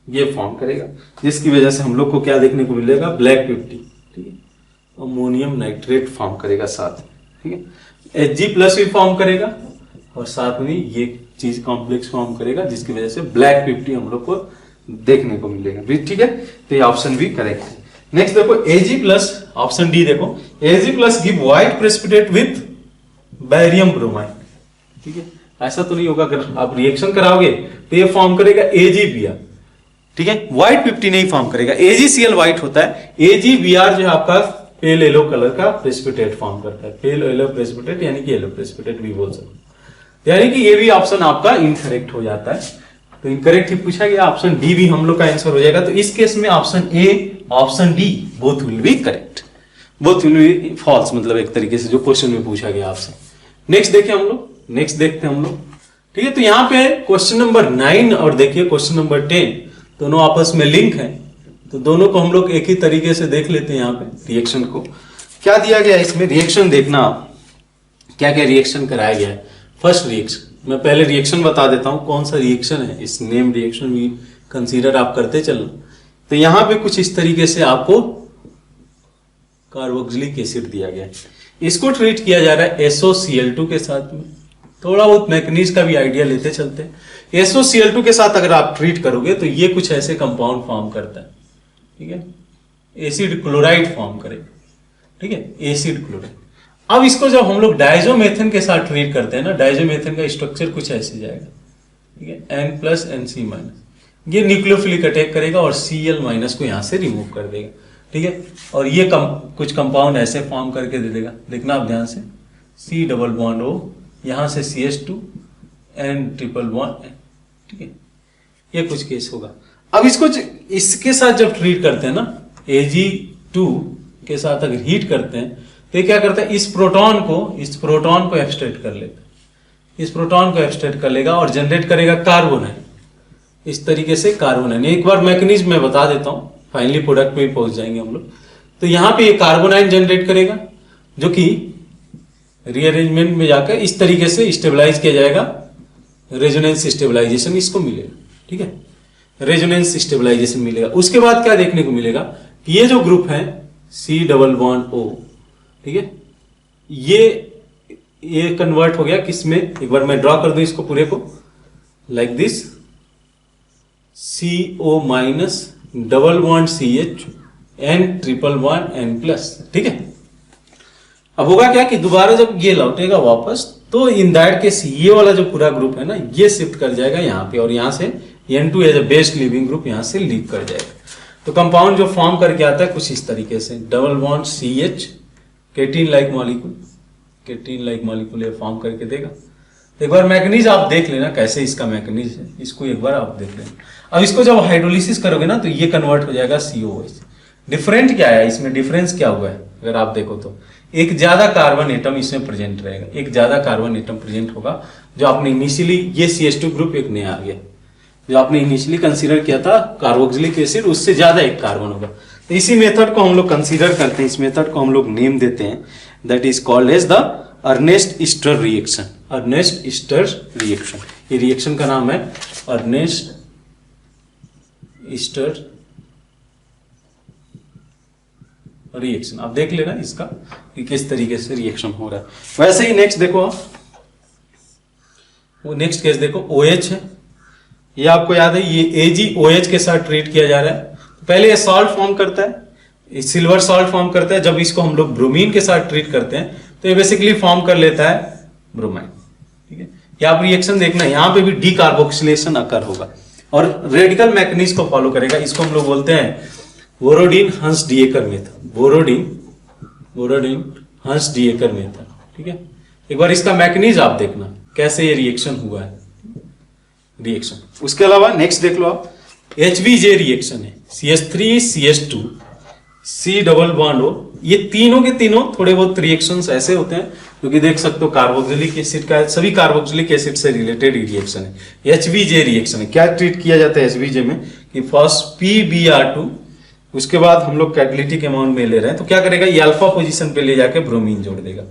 ये फॉर्म करेगा, जिसकी वजह से हम लोग को क्या देखने को मिलेगा, ब्लैक 50, ठीक है, अमोनियम नाइट्रेट फॉर्म करेगा साथ, ठीक है, Hg+ भी फॉर्म करेगा और साथ में ये चीज कॉम्प्लेक्स फॉर्म करेगा, जिसकी वजह से ब्लैक 50 हम लोग को देखने को मिलेगा। ठीक है, तो ये ऑप्शन भी करेक्ट है। नेक्स्ट देखो Ag+, ऑप्शन डी देखो, Ag+ give white precipitate with barium bromide. ठीक है, ऐसा तो नहीं होगा, अगर आप रिएक्शन कराओगे तो ये फॉर्म करेगा AgBr, ठीक है, व्हाइट 50 नहीं फॉर्म करेगा, AgCl व्हाइट होता है, AgBr जो है आपका पेल येलो कलर का प्रेसिपिटेट फॉर्म करता है, पेल येलो प्रेसिपिटेट यानी कि येलो प्रेसिपिटेट भी बोल सकते हैं, यानी कि ये भी ऑप्शन आपका इनकरेक्ट हो जाता है। तो इनकरेक्ट ही पूछा गया, ऑप्शन डी भी हम लोग का आंसर हो जाएगा। तो इस केस में option A, option D both will be correct, both will be false, मतलब एक तरीके से जो क्वेश्चन में पूछा गया आपसे। नेक्स्ट देखते हैं हम लोग, ठीक है। तो यहाँ पे क्वेश्चन नंबर 9 और देखिए क्वेश्चन नंबर 10 दोनों आपस में लिंक हैं, तो दोनों को हम लोग एक ही तरीके से देख लेते हैं। यहाँ पे रिएक्शन को क्या दिया गया है, इसमें रिएक्शन देखना क्या क्या रिएक्शन कराया गया है। फर्स्ट रिएक्शन, मैं पहले रिएक्शन बता देता हूं कौन सा रिएक्शन है, इस नेम रिएक्शन भी कंसीडर आप करते चलना। तो यहां पे कुछ इस तरीके से आपको कार्बोक्सिलिक एसिड दिया गया है, इसको ट्रीट किया जा रहा है SOCl2 के साथ में। थोड़ा बहुत मैकेनिज्म का भी आइडिया लेते चलते हैं। SOCl2 के साथ अगर आप ट्रीट करोगे तो ये कुछ ऐसे कंपाउंड फॉर्म करता है, ठीक है, एसिड क्लोराइड फॉर्म करेगा, ठीक है, एसिड क्लोराइड। अब इसको जब हम लोग डायजोमेथेन के साथ ट्रीट करते हैं ना, डायजोमेथेन का स्ट्रक्चर कुछ ऐसे जाएगा, ठीक है, N+NC-, ये न्यूक्लियोफिलिक अटैक करेगा और Cl- को यहां से रिमूव कर देगा, ठीक है, और ये कुछ कंपाउंड ऐसे फॉर्म करके दे देगा। देखना आप ध्यान से, C+O, यहां से CH2 N+1, ठीक है, ये कुछ केस होगा। अब इसको इसके साथ जब ट्रीट करते हैं ना, Ag2 के साथ अगर हीट करते हैं तो ये क्या करता है, इस प्रोटॉन को एब्स्ट्रैक्ट कर लेता है, इस प्रोटॉन को एब्स्ट्रैक्ट कर लेगा और जनरेट करेगा कार्बोनाइन। इस तरीके से कार्बोनाइन, एक बार मैकेनिज्म मैं बता देता हूं, फाइनली प्रोडक्ट पे पहुंच जाएंगे हम लोग। तो यहां पे ये कार्बोनाइन जनरेट करेगा जो कि रीअरेंजमेंट में जाकर इस तरीके से स्टेबलाइज किया जाएगा, रेजोनेंस स्टेबलाइजेशन इसको मिलेगा, ठीक है, रेजोनेंस स्टेबलाइजेशन मिलेगा। उसके बाद क्या देखने को मिलेगा कि ये जो ग्रुप है C+O, ठीक है, ये कन्वर्ट हो गया किसमें, एक बार मैं ड्रॉ कर दूं इसको पूरे को like this, CO- CH N+1N+, ठीक है। अब होगा क्या कि दोबारा जब ये लौटेगा वापस तो इन दैट केस ये वाला जो पूरा ग्रुप है ना, ये शिफ्ट कर जाएगा यहाँ पे और यहाँ से N2 as a best leaving group यहाँ से लीव कर जाएगा। तो कंपाउंड जो फॉर्म करके आता है कुछ इस तरीके से, CH केटीन लाइक मॉलिक्यूल ये फॉर्म करके देगा। एक बार मैकेनिज्म आप देख लेना कैसे इसका मैकेनिज्म है, इसको एक बार आप देख लेना। अब इसको जब हाइड्रोलिसिस करोगे ना तो ये कन्वर्ट हो जाएगा COH। डिफरेंट क्या है इसमें, डिफरेंस क्या हुआ है अगर आप देखो तो, एक ज्यादा कार्बन एटम इसमें प्रेजेंट रहेगा, एक ज्यादा कार्बन एटम प्रेजेंट होगा। जो आपने इनिशियली ये CH2 ग्रुप एक नया आ गया, जो आपने इनिशियली कंसीडर किया था कार्बोक्सिलिक एसिड, उससे ज्यादा एक कार्बन होगा। तो इसी मेथड को हम लोग कंसीडर करते हैं, इस मेथड को हम लोग नेम देते हैं, that is called as the Arndt Eistert reaction. Arndt Eistert reaction, ये रिएक्शन का नाम है अर्नेस्ट-स्टर रिएक्शन। आप देख लेना इसका कि किस तरीके से रिएक्शन हो रहा है। वैसे ही नेक्स्ट देखो आप, वो नेक्स्ट केस देखो OH है, ये आपको याद है, ये AgOH के साथ ट्रीट किया जा रहा है। पहले ये सॉल्ट फॉर्म करता है, सिल्वर सॉल्ट फॉर्म करता है। जब इसको हम लोग ब्रोमीन के साथ ट्रीट करते हैं तो ये बेसिकली फॉर्म कर लेता है ब्रोमाइन, ठीक है। यहाँ पर रिएक्शन देखना, यहाँ पे भी डीकार्बोक्सिलेशन अकर होगा और रेडिकल मैकेनिज्म को फॉलो करेगा। इसको हम लोग बोलते हैं बोरोडीन-हंस-डीएकर मेथड, बोरोडीन-हंस-डीएकर मेथड, ठीक है। एक बार इसका मैकेनिज्म आप देखना कैसे ये रिएक्शन हुआ है, रिएक्शन। उसके अलावा नेक्स्ट देख लो आप, HBJ रिएक्शन है, CH3 CH2 C+O, ये तीनों के तीनों थोड़े बहुत रिएक्शंस ऐसे होते हैं जो कि देख सकते हो कार्बोक्सिलिक एसिड का, सभी कार्बोक्सिलिक एसिड से रिलेटेड रिएक्शन है। HBJ रिएक्शन है, क्या ट्रीट किया जाता है HBJ में कि फर्स्ट PBr2, उसके बाद हम लोग कैटालिटिक अमाउंट में ले रहे हैं तो क्या करेगा, ये अल्फा पोजीशन पे ले जाके ब्रोमीन जोड़ देगा,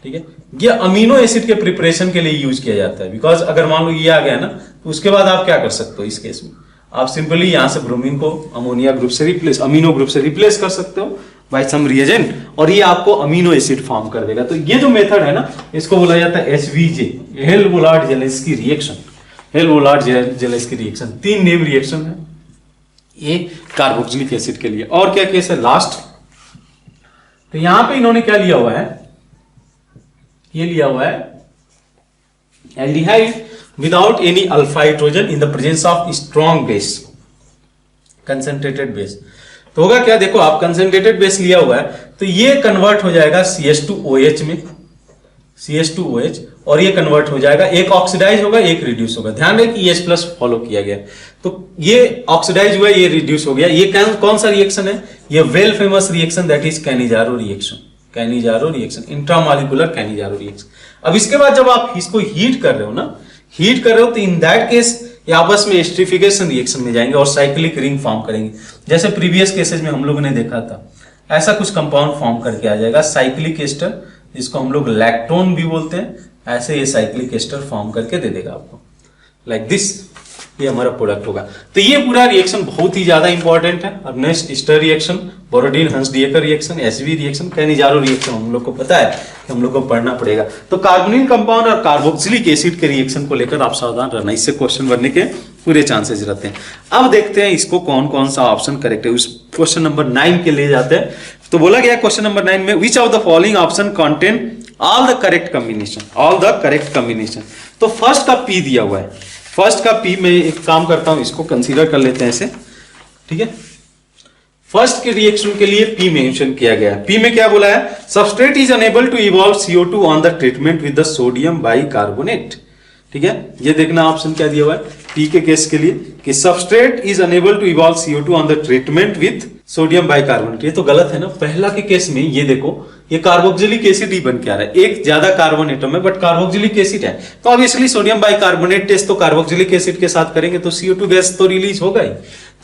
ठीक है। ये अमीनो एसिड के प्रिपरेशन के लिए यूज किया जाता है, बिकॉज अगर मान लो ये आ गया ना तो उसके बाद आप क्या कर सकते हो, इस केस में आप सिंपली यहां से ब्रोमीन को अमोनिया ग्रुप से रिप्लेस, अमीनो ग्रुप से रिप्लेस कर सकते हो बाय सम रिएजेंट, और ये आपको अमीनो एसिड फॉर्म कर देगा। तो ये जो मेथड है ना, इसको बोला जाता है HBJ, Hell Volhard Zelinsky reaction. Hell Volhard Zelinsky reaction, 3 name reaction है ये कार्बोक्सिलिक एसिड के लिए। और क्या केस है लास्ट, तो यहां पे इन्होंने क्या लिया हुआ है, ये लिया हुआ है aldehyde without any alpha hydrogen in the presence of strong base, concentrated base. तो होगा क्या, देखो आप कंसंट्रेटेड बेस लिया हुआ है तो ये कन्वर्ट हो जाएगा CH2OH में, CH2OH, और ये कन्वर्ट हो जाएगा, एक ऑक्सीडाइज होगा एक रिड्यूस होगा। ध्यान रहे कि H+ फॉलो किया गया, तो ये ऑक्सीडाइज हुआ ये रिड्यूस हो गया। ये कौन सा रिएक्शन है, ये well famous reaction, that is Cannizzaro reaction, Cannizzaro reaction, intramolecular Cannizzaro reaction. अब इसके बाद जब आप इसको हीट कर रहे हो ना, हीट कर रहे हो तो इन दैट केस ये आपस में एस्टरिफिकेशन रिएक्शन में जाएंगे और साइक्लिक रिंग फॉर्म करेंगे। जैसे प्रीवियस केसेस में हम लोगों ने देखा था, ऐसा कुछ कंपाउंड फॉर्म करके आ जाएगा साइक्लिक एस्टर, जिसको हम लोग लैक्टोन भी बोलते हैं। ऐसे ये साइक्लिक एस्टर फॉर्म करके दे देगा आपको लाइक दिस। ये हमारा प्रोडक्ट होगा। तो ये पूरा रिएक्शन बहुत ही ज्यादा इंपॉर्टेंट है। अब next stir reaction, Borodin Hunsdiecker reaction, SV reaction, Cannizzaro reaction हम लोग को पता है कि हम लोग को पढ़ना पड़ेगा। तो कार्बोनिल कंपाउंड और कार्बोक्सिलिक एसिड के रिएक्शन को लेकर आप सावधान रहना, इससे क्वेश्चन बनने के पूरे चांसेस रहते हैं। अब देखते हैं इसको कौन कौन सा ऑप्शन करेक्ट है। उस क्वेश्चन नंबर 9 के लिए जाते हैं। तो बोला गया क्वेश्चन नंबर 9 में विच of the following option contain all the correct combination, all the correct combination. तो फर्स्ट का पी दिया हुआ है, फर्स्ट का पी में एक काम करता हूं, इसको कंसीडर कर लेते हैं ऐसे, ठीक है। फर्स्ट के रिएक्शन के लिए पी मेंशन किया गया है। पी में क्या बोला है, substrate is unable to evolve CO2 on the treatment with the sodium bicarbonate, ठीक है। ये देखना ऑप्शन क्या दिया हुआ है पी के केस के लिए कि substrate is unable to evolve CO2 on the treatment with sodium bicarbonate. ये तो गलत है ना। पहला के केस में ये देखो, ये कार्बोक्सिलिक एसिड ही बन के आ रहा है, एक ज्यादा कार्बन एटम है बट कार्बोक्सिलिक एसिड है, तो ऑब्वियसली सोडियम बाइकार्बोनेट टेस्ट तो कार्बोक्सिलिक एसिड के साथ करेंगे तो CO2 गैस तो रिलीज होगा ही।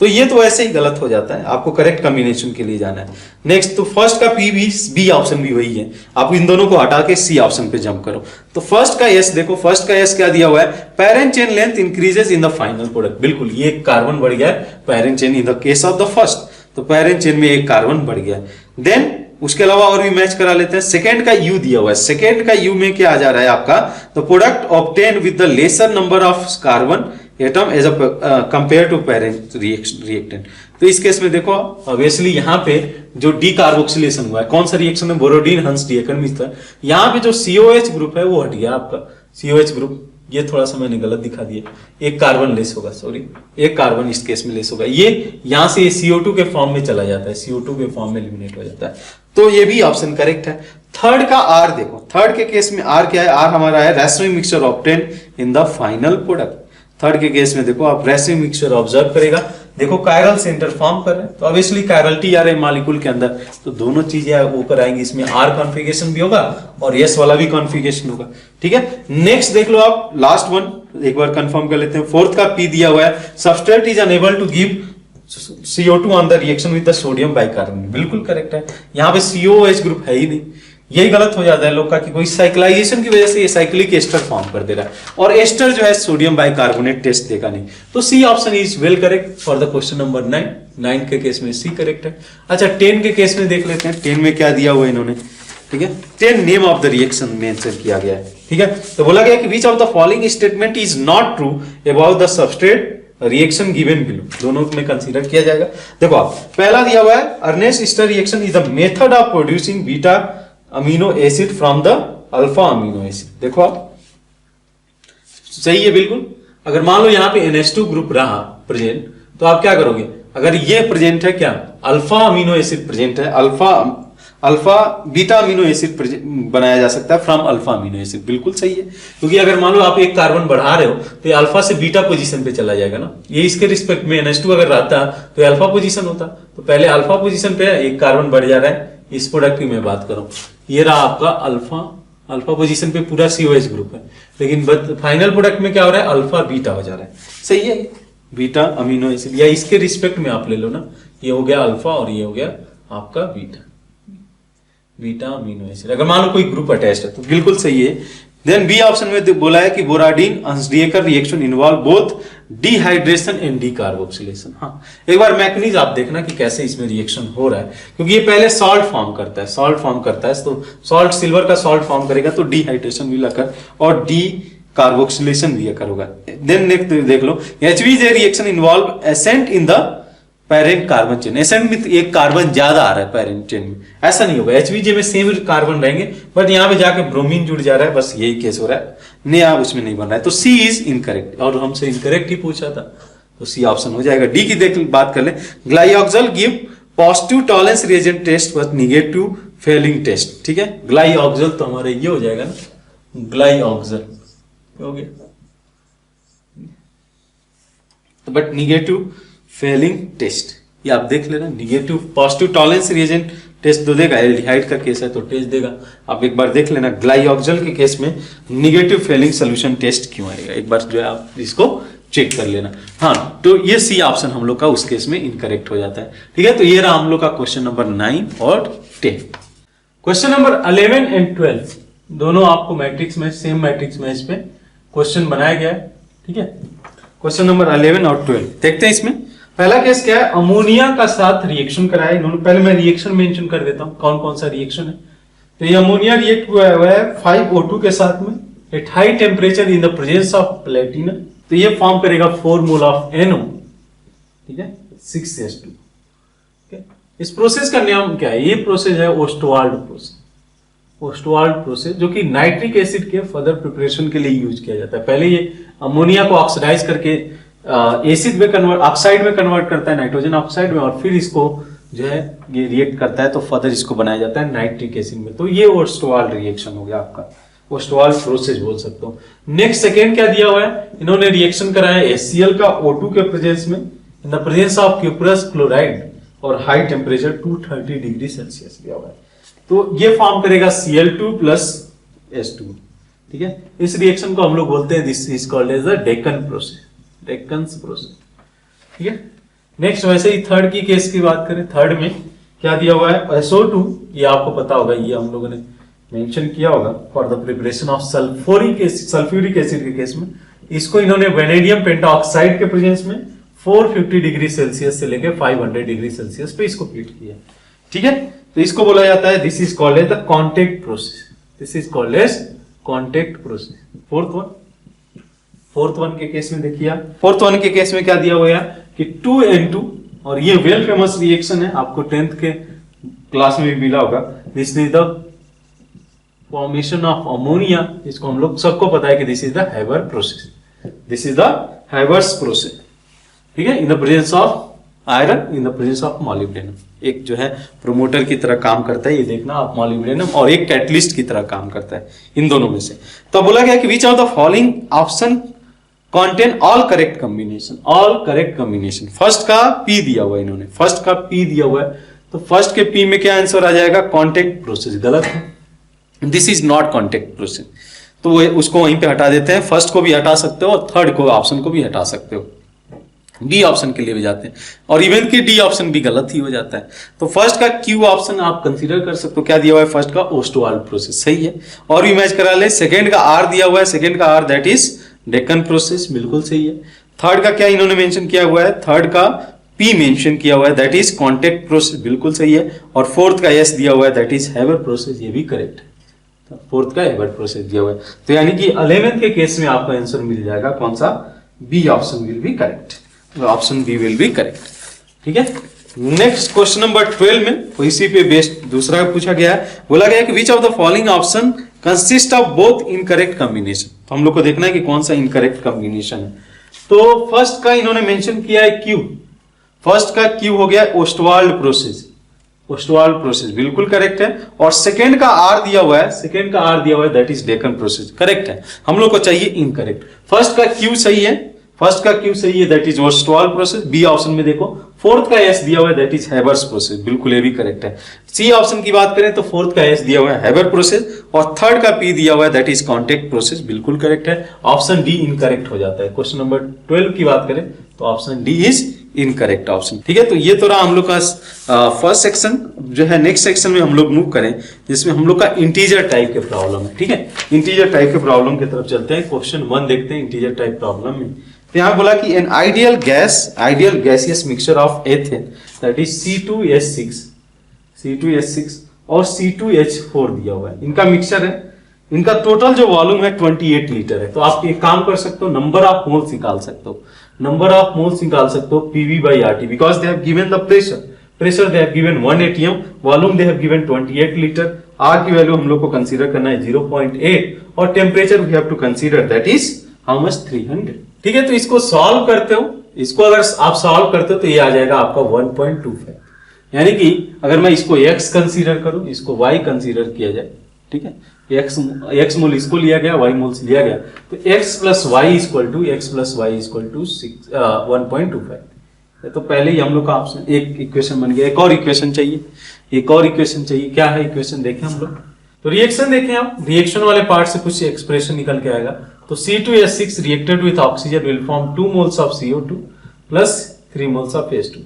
तो ये तो ऐसे ही गलत हो जाता है, आपको करेक्ट कॉम्बिनेशन के लिए जाना है। नेक्स्ट, तो फर्स्ट का पी भी, बी ऑप्शन भी वही है, आप इन दोनों को हटा के सी ऑप्शन पे जंप करो। तो फर्स्ट का एस देखो, फर्स्ट का एस क्या दिया हुआ है, parent chain length increases in the final product. बिल्कुल, ये कार्बन बढ़ गया है parent chain in the case of the first, तो पैरेंट चेन में एक कार्बन बढ़ गया। देन उसके अलावा और भी मैच करा लेते हैं। सेकेंड का यू दिया हुआ है, सेकेंड का यू में क्या आ जा रहा है आपका, तो product obtain with the lesser number of carbon atom as a compare to parent reactant. तो इस केस में देखो ऑब्वियसली यहाँ पे जो डीकार्बोक्सिलेशन हुआ है, कौन सा रिएक्शन है, बोरोडीन हंस डीएकर मिश्रण। यहाँ पे जो COH ग्रुप है वो हट गया आपका, COH ग्रुप, ये थोड़ा सा मैंने गलत दिखा दिया, एक कार्बन लेस होगा, सॉरी एक कार्बन इस केस में लेस होगा। ये यहां से CO2 के फॉर्म में चला जाता है, CO2 के फॉर्म में एलिमिनेट हो जाता है, तो ये भी ऑप्शन करेक्ट है। थर्ड का आर देखो, थर्ड के केस में आर क्या है, आर हमारा है residue mixture obtain in the final product. Third के केस में देखो आप रेसिड्यू मिक्सचर ऑब्जर्व करेगा, देखो कायरल सेंटर फॉर्म कर रहे हैं, तो ऑब्वियसली कायरलिटी आ रहे मॉलिक्यूल के अंदर, तो दोनों चीजें ऊपर आएंगी, इसमें आर कॉन्फ़िगरेशन भी होगा और एस वाला भी कॉन्फ़िगरेशन होगा, ठीक है। नेक्स्ट देख लो आप, लास्ट वन एक बार कंफर्म कर लेते हैं। फोर्थ का पी दिया हुआ है, substrate is unable to give CO2 on the reaction with the sodium bicarbonate. बिल्कुल करेक्ट है, यहाँ पे COH ग्रुप है ही नहीं, यही गलत हो जाता है लोग का कि कोई साइक्लाइजेशन की वजह से ये साइक्लिक एस्टर फॉर्म कर दे रहा है, और एस्टर जो है सोडियम बाइकार्बोनेट टेस्ट देगा नहीं। तो C option is well correct for the question number 9। 9 के केस में सी करेक्ट है। अच्छा 10 के केस में देख लेते हैं, 10 में क्या दिया हुआ है इन्होंने, ठीक है। 10 name of the reaction mention किया गया है, ठीक है। तो बोला गया कि which of the following statement is not true about the substrate reaction given below, दोनों में कंसीडर किया जाएगा। देखो आप, पहला दिया हुआ है Arndt Eistert reaction is the method of producing beta amino acid from the alpha amino acid. देखो आप, सही है बिल्कुल। अगर मान लो यहाँ पे NH2 ग्रुप रहा प्रेजेंट, तो आप क्या करोगे, अगर ये प्रेजेंट है क्या, अल्फा अमीनो एसिड प्रेजेंट है, अल्फा बीटा अमीनो एसिड बनाया जा सकता है फ्रॉम अल्फा अमीनो एसिड। बिल्कुल सही है, क्योंकि अगर मान लो आप एक कार्बन बढ़ा रहे हो तो ये अल्फा से बीटा पोजीशन पे चला जाएगा ना, ये इसके रिस्पेक्ट में NH2 अगर रहता तो ये अल्फा पोजीशन होता, तो पहले अल्फा पोजीशन पे एक कार्बन बढ़ जा रहा है। इस प्रोडक्ट की मैं बात करूं, ये रहा आपका अल्फा पोजीशन पे पूरा COH ग्रुप है, लेकिन फाइनल प्रोडक्ट में क्या हो रहा है, अल्फा बीटा हो जा रहा है। सही है, बीटा अमीनो एसिड, या इसके रिस्पेक्ट में आप ले लो ना, ये हो गया अल्फा और ये हो गया आपका बीटा अमीनो एसिड। अगर मान लो कोई ग्रुप अटैच्ड है तो बिल्कुल सही है। देन बी ऑप्शन में बोला है कि Borodin Hunsdiecker reaction involve both dehydration and decarboxylation. हाँ, एक बार मैकेनिज्म आप देखना कि कैसे इसमें रिएक्शन हो रहा है, क्योंकि ये पहले सॉल्ट फॉर्म करता है, तो सॉल्ट सिल्वर का सॉल्ट फॉर्म करेगा तो डिहाइड्रेशन भी लकर और डी कार्बोक्सिलेशन भी अकर होगा। देन नेक्स्ट देख लो, HBJ reaction involve ascent in the parent carbon chain. Ascent में एक कार्बन ज्यादा आ रहा है पेरेंट चेन में, ऐसा नहीं होगा, HBJ में सेम कार्बन रहेंगे बट यहाँ पे जाके ब्रोमीन जुड़ जा रहा है, बस यही केस हो रहा है, नया उसमें नहीं बन रहा है। तो सी इज इनकरेक्ट, और हमसे इनकरेक्ट ही पूछा था, तो सी ऑप्शन हो जाएगा। डी की देख बात कर ले, glyoxal give positive Tollens reagent test but negative Fehling test, ठीक है। ग्लाइऑक्सल तो हमारे ये हो जाएगा ना, ग्लाइऑक्सल हो गया, तो बट निगेटिव फेलिंग टेस्ट, ये आप देख लेना। Negative positive Tollens reagent test तो देगा, एल्डिहाइड का केस है तो टेस्ट देगा। आप एक बार देख लेना ग्लाइऑक्सिल के केस में निगेटिव फेलिंग सोल्यूशन टेस्ट क्यों आएगा, एक बार जो है आप इसको चेक कर लेना। हाँ, तो ये सी ऑप्शन हम लोग का उस केस में इनकरेक्ट हो जाता है। ठीक है, तो ये रहा हम लोग का क्वेश्चन नंबर 9 और 10। क्वेश्चन नंबर 11 एंड 12 दोनों आपको मैट्रिक्स में, सेम मैट्रिक्स में इस पे क्वेश्चन बनाया गया है। ठीक है, क्वेश्चन नंबर 11 और 12 देखते हैं। इसमें पहला केस क्या है, अमोनिया का साथ रिएक्शन कराया इन्होंने। पहले मैं रिएक्शन मेंशन कर देता हूं कौन कौन सा रिएक्शन है। तो ये अमोनिया रिएक्ट हुआ है 5O2 के साथ में at high temperature in the presence of platinum. तो ये फॉर्म करेगा 4 मोल ऑफ NO, ठीक है, 6S2। इस प्रोसेस का नाम क्या है, ये प्रोसेस है ओस्टवाल्ड प्रोसेस। ओस्टवाल्ड प्रोसेस जो कि नाइट्रिक एसिड के फर्दर प्रिपरेशन के लिए यूज किया जाता है। पहले ये अमोनिया को ऑक्सीडाइज करके एसिड में कन्वर्ट, ऑक्साइड में कन्वर्ट करता है, नाइट्रोजन ऑक्साइड में, और फिर इसको जो है ये रिएक्ट करता है तो फर्दर इसको बनाया जाता है नाइट्रिक एसिड में। तो ये ओस्टवाल्ड रिएक्शन हो गया आपका, ओस्टवाल्ड प्रोसेस बोल सकते हो। नेक्स्ट सेकेंड क्या दिया हुआ है, इन्होंने रिएक्शन कराया HCl का O2 के प्रेजेंस में in the presence of cuprous chloride और हाई टेम्परेचर 230 डिग्री सेल्सियस दिया हुआ है। तो ये फॉर्म करेगा Cl2 प्लस S2। ठीक है, इस रिएक्शन को हम लोग बोलते हैं this is called as the Deacon process, Deacon's process. ठीक है, नेक्स्ट वैसे ही थर्ड की केस की बात करें, थर्ड में क्या दिया हुआ है, SO2, ये आपको पता होगा, ये हम लोगों ने मेंशन किया होगा for the preparation of sulphuric acid के केस में। इसको इन्होंने वेनेडियम पेंटाऑक्साइड के प्रेजेंस में 450 डिग्री सेल्सियस से लेकर 500 डिग्री सेल्सियस पे इसको हीट किया। ठीक है, तो इसको बोला जाता है this is called as the contact process, this is called as contact process. Fourth one के केस में देखिए, फोर्थ वन के केस में क्या दिया हुआ है कि 2N2, और ये वेल फेमस रिएक्शन है, आपको 10th के क्लास में भी मिला होगा। This is the formation of ammonia, इसको हम लोग सबको पता है कि this is the Haber process, this is the Haber's process. ठीक है, in the presence of iron, in the presence of molybdenum. एक जो है प्रोमोटर की तरह काम करता है, ये देखना आप, मॉलिब्डेनम, और एक कैटलिस्ट की तरह काम करता है, इन दोनों में से। तो बोला गया कि which of the following option contain all correct combination, all correct combination. First का P दिया हुआ है इन्होंने, फर्स्ट का P दिया हुआ है, तो फर्स्ट के P में क्या आंसर आ जाएगा, कॉन्टेक्ट प्रोसेस। गलत है, this is not contact process, तो वो उसको वहीं पे हटा देते हैं। फर्स्ट को भी हटा सकते हो और थर्ड को ऑप्शन को भी हटा सकते हो, डी ऑप्शन के लिए भी जाते हैं, और इवन की डी ऑप्शन भी गलत ही हो जाता है। तो फर्स्ट का Q ऑप्शन आप कंसीडर कर सकते हो। क्या दिया हुआ है, फर्स्ट का ओस्टवाल्ड प्रोसेस, सही है। और भी मैच करा ले, सेकंड का R दिया हुआ है, सेकंड का R that is Deccan process, बिल्कुल सही है। थर्ड का क्या इन्होंने मेंशन किया हुआ है, थर्ड का P मेंशन किया हुआ है, दैट इज कॉन्टेक्ट प्रोसेस, बिल्कुल सही है। और फोर्थ का S दिया हुआ है, दैट इज हैबर प्रोसेस, ये भी करेक्ट है। फोर्थ का हैबर प्रोसेस दिया हुआ है, तो यानी कि 11th के केस में आपका आंसर मिल जाएगा कौन सा, B option will be correct, option B will be correct. ठीक है, नेक्स्ट क्वेश्चन नंबर 12 में इसी पे बेस्ड दूसरा पूछा गया है। बोला गया कि which of the following option consist of both incorrect combination. तो हम लोग को देखना है कि कौन सा इनकरेक्ट कॉम्बिनेशन है। तो फर्स्ट का इन्होंने मेंशन किया है Q, फर्स्ट का Q हो गया ओस्टवाल्ड प्रोसेस, ओस्टवाल्ड प्रोसेस बिल्कुल करेक्ट है। और सेकेंड का R दिया हुआ है, सेकेंड का R दिया हुआ है, that is Deccan process, correct है। हम लोग को चाहिए इनकरेक्ट। फर्स्ट का Q सही है, फर्स्ट का Q सही है, that is Ostwald process, B option में देखो। फोर्थ का S दिया हुआ है, दैट इज हैबर्स प्रोसेस, बिल्कुल ये भी करेक्ट है। सी ऑप्शन की बात करें तो फोर्थ का S दिया हुआ है हैबर प्रोसेस, और थर्ड का P दिया हुआ है, दैट इज कॉन्टेक्ट प्रोसेस, बिल्कुल करेक्ट है। ऑप्शन डी इनकरेक्ट हो जाता है। क्वेश्चन नंबर 12 की बात करें तो option D is incorrect option. ठीक है, तो ये तो रहा हम लोग का फर्स्ट सेक्शन। जो है नेक्स्ट सेक्शन में हम लोग मूव करें, जिसमें हम लोग का इंटीजर टाइप के प्रॉब्लम है। ठीक है, इंटीजर टाइप के प्रॉब्लम की तरफ चलते हैं। क्वेश्चन 1 देखते हैं इंटीजर टाइप प्रॉब्लम में। तो यहां बोला कि an ideal gaseous mixture of ethane, that is C2H6 और C2H4 दिया हुआ है, इनका मिक्सचर है। इनका टोटल जो वॉल्यूम है 28 लीटर है। तो आप एक काम कर सकते हो, नंबर ऑफ मोल्स निकाल सकते हो, नंबर ऑफ मोल्स निकाल सकते हो PV/RT, because they have given the pressure they have given 1 atm, volume they have given 28 litre, R की वैल्यू हम लोग को कंसीडर करना है 0.8, और temperature we have to consider, that is how much, 300। ठीक है, तो इसको सॉल्व करते हो, इसको अगर आप सॉल्व करते हो तो ये आ जाएगा आपका 1.25। यानी कि अगर मैं इसको x कंसीडर करूं, इसको y कंसीडर किया जाए, ठीक है, x मोल इसको लिया गया, y मोल्स लिया गया, तो x plus y equal to 1.25। तो पहले ही हम लोग का ऑप्शन एक इक्वेशन बन गया। एक और इक्वेशन चाहिए, एक और इक्वेशन चाहिए, क्या है इक्वेशन देखें हम लोग। तो रिएक्शन देखें आप, रिएक्शन वाले पार्ट से कुछ एक्सप्रेशन निकल के आएगा। तो C2H6 reacted with oxygen will form 2 moles of CO2 plus 3 moles of H2।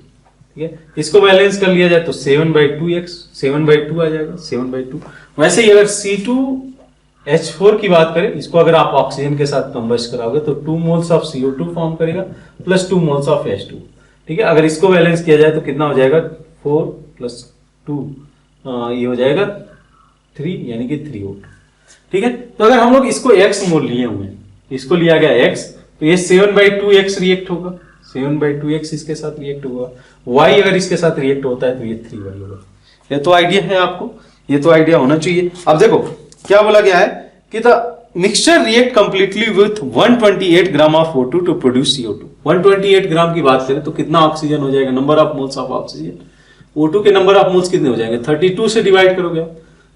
ठीक है, इसको बैलेंस कर लिया जाए तो 7/2x 7/2 आ जाएगा, 7/2। वैसे ही अगर C2H4 की बात करें, इसको अगर आप ऑक्सीजन के साथ कंबस्ट कराओगे तो 2 मोल्स ऑफ CO2 फॉर्म करेगा प्लस 2 मोल्स ऑफ H2। ठीक है, अगर इसको बैलेंस किया जाए तो कितना हो जाएगा, 4 + 2 ये हो जाएगा 3, यानी कि 3O2। ठीक है, तो अगर हम लोग इसको x मोल लिए हुए हैं, इसको लिया गया x, तो ये 7/2x रिएक्ट होगा, 7/2x इसके साथ रिएक्ट होगा। y अगर इसके साथ रिएक्ट होता है तो ये 3y होगा। ये तो आइडिया है आपको, ये तो आइडिया होना चाहिए। अब देखो क्या बोला गया है कि the mixture react completely with 128 gram of O2 to produce CO2। 128 gram की बात करें तो कितना ऑक्सीजन हो जाएगा, number of moles of oxygen. O2 के नंबर ऑफ मोल्स कितने हो जाएंगे, 32 से डिवाइड करोगे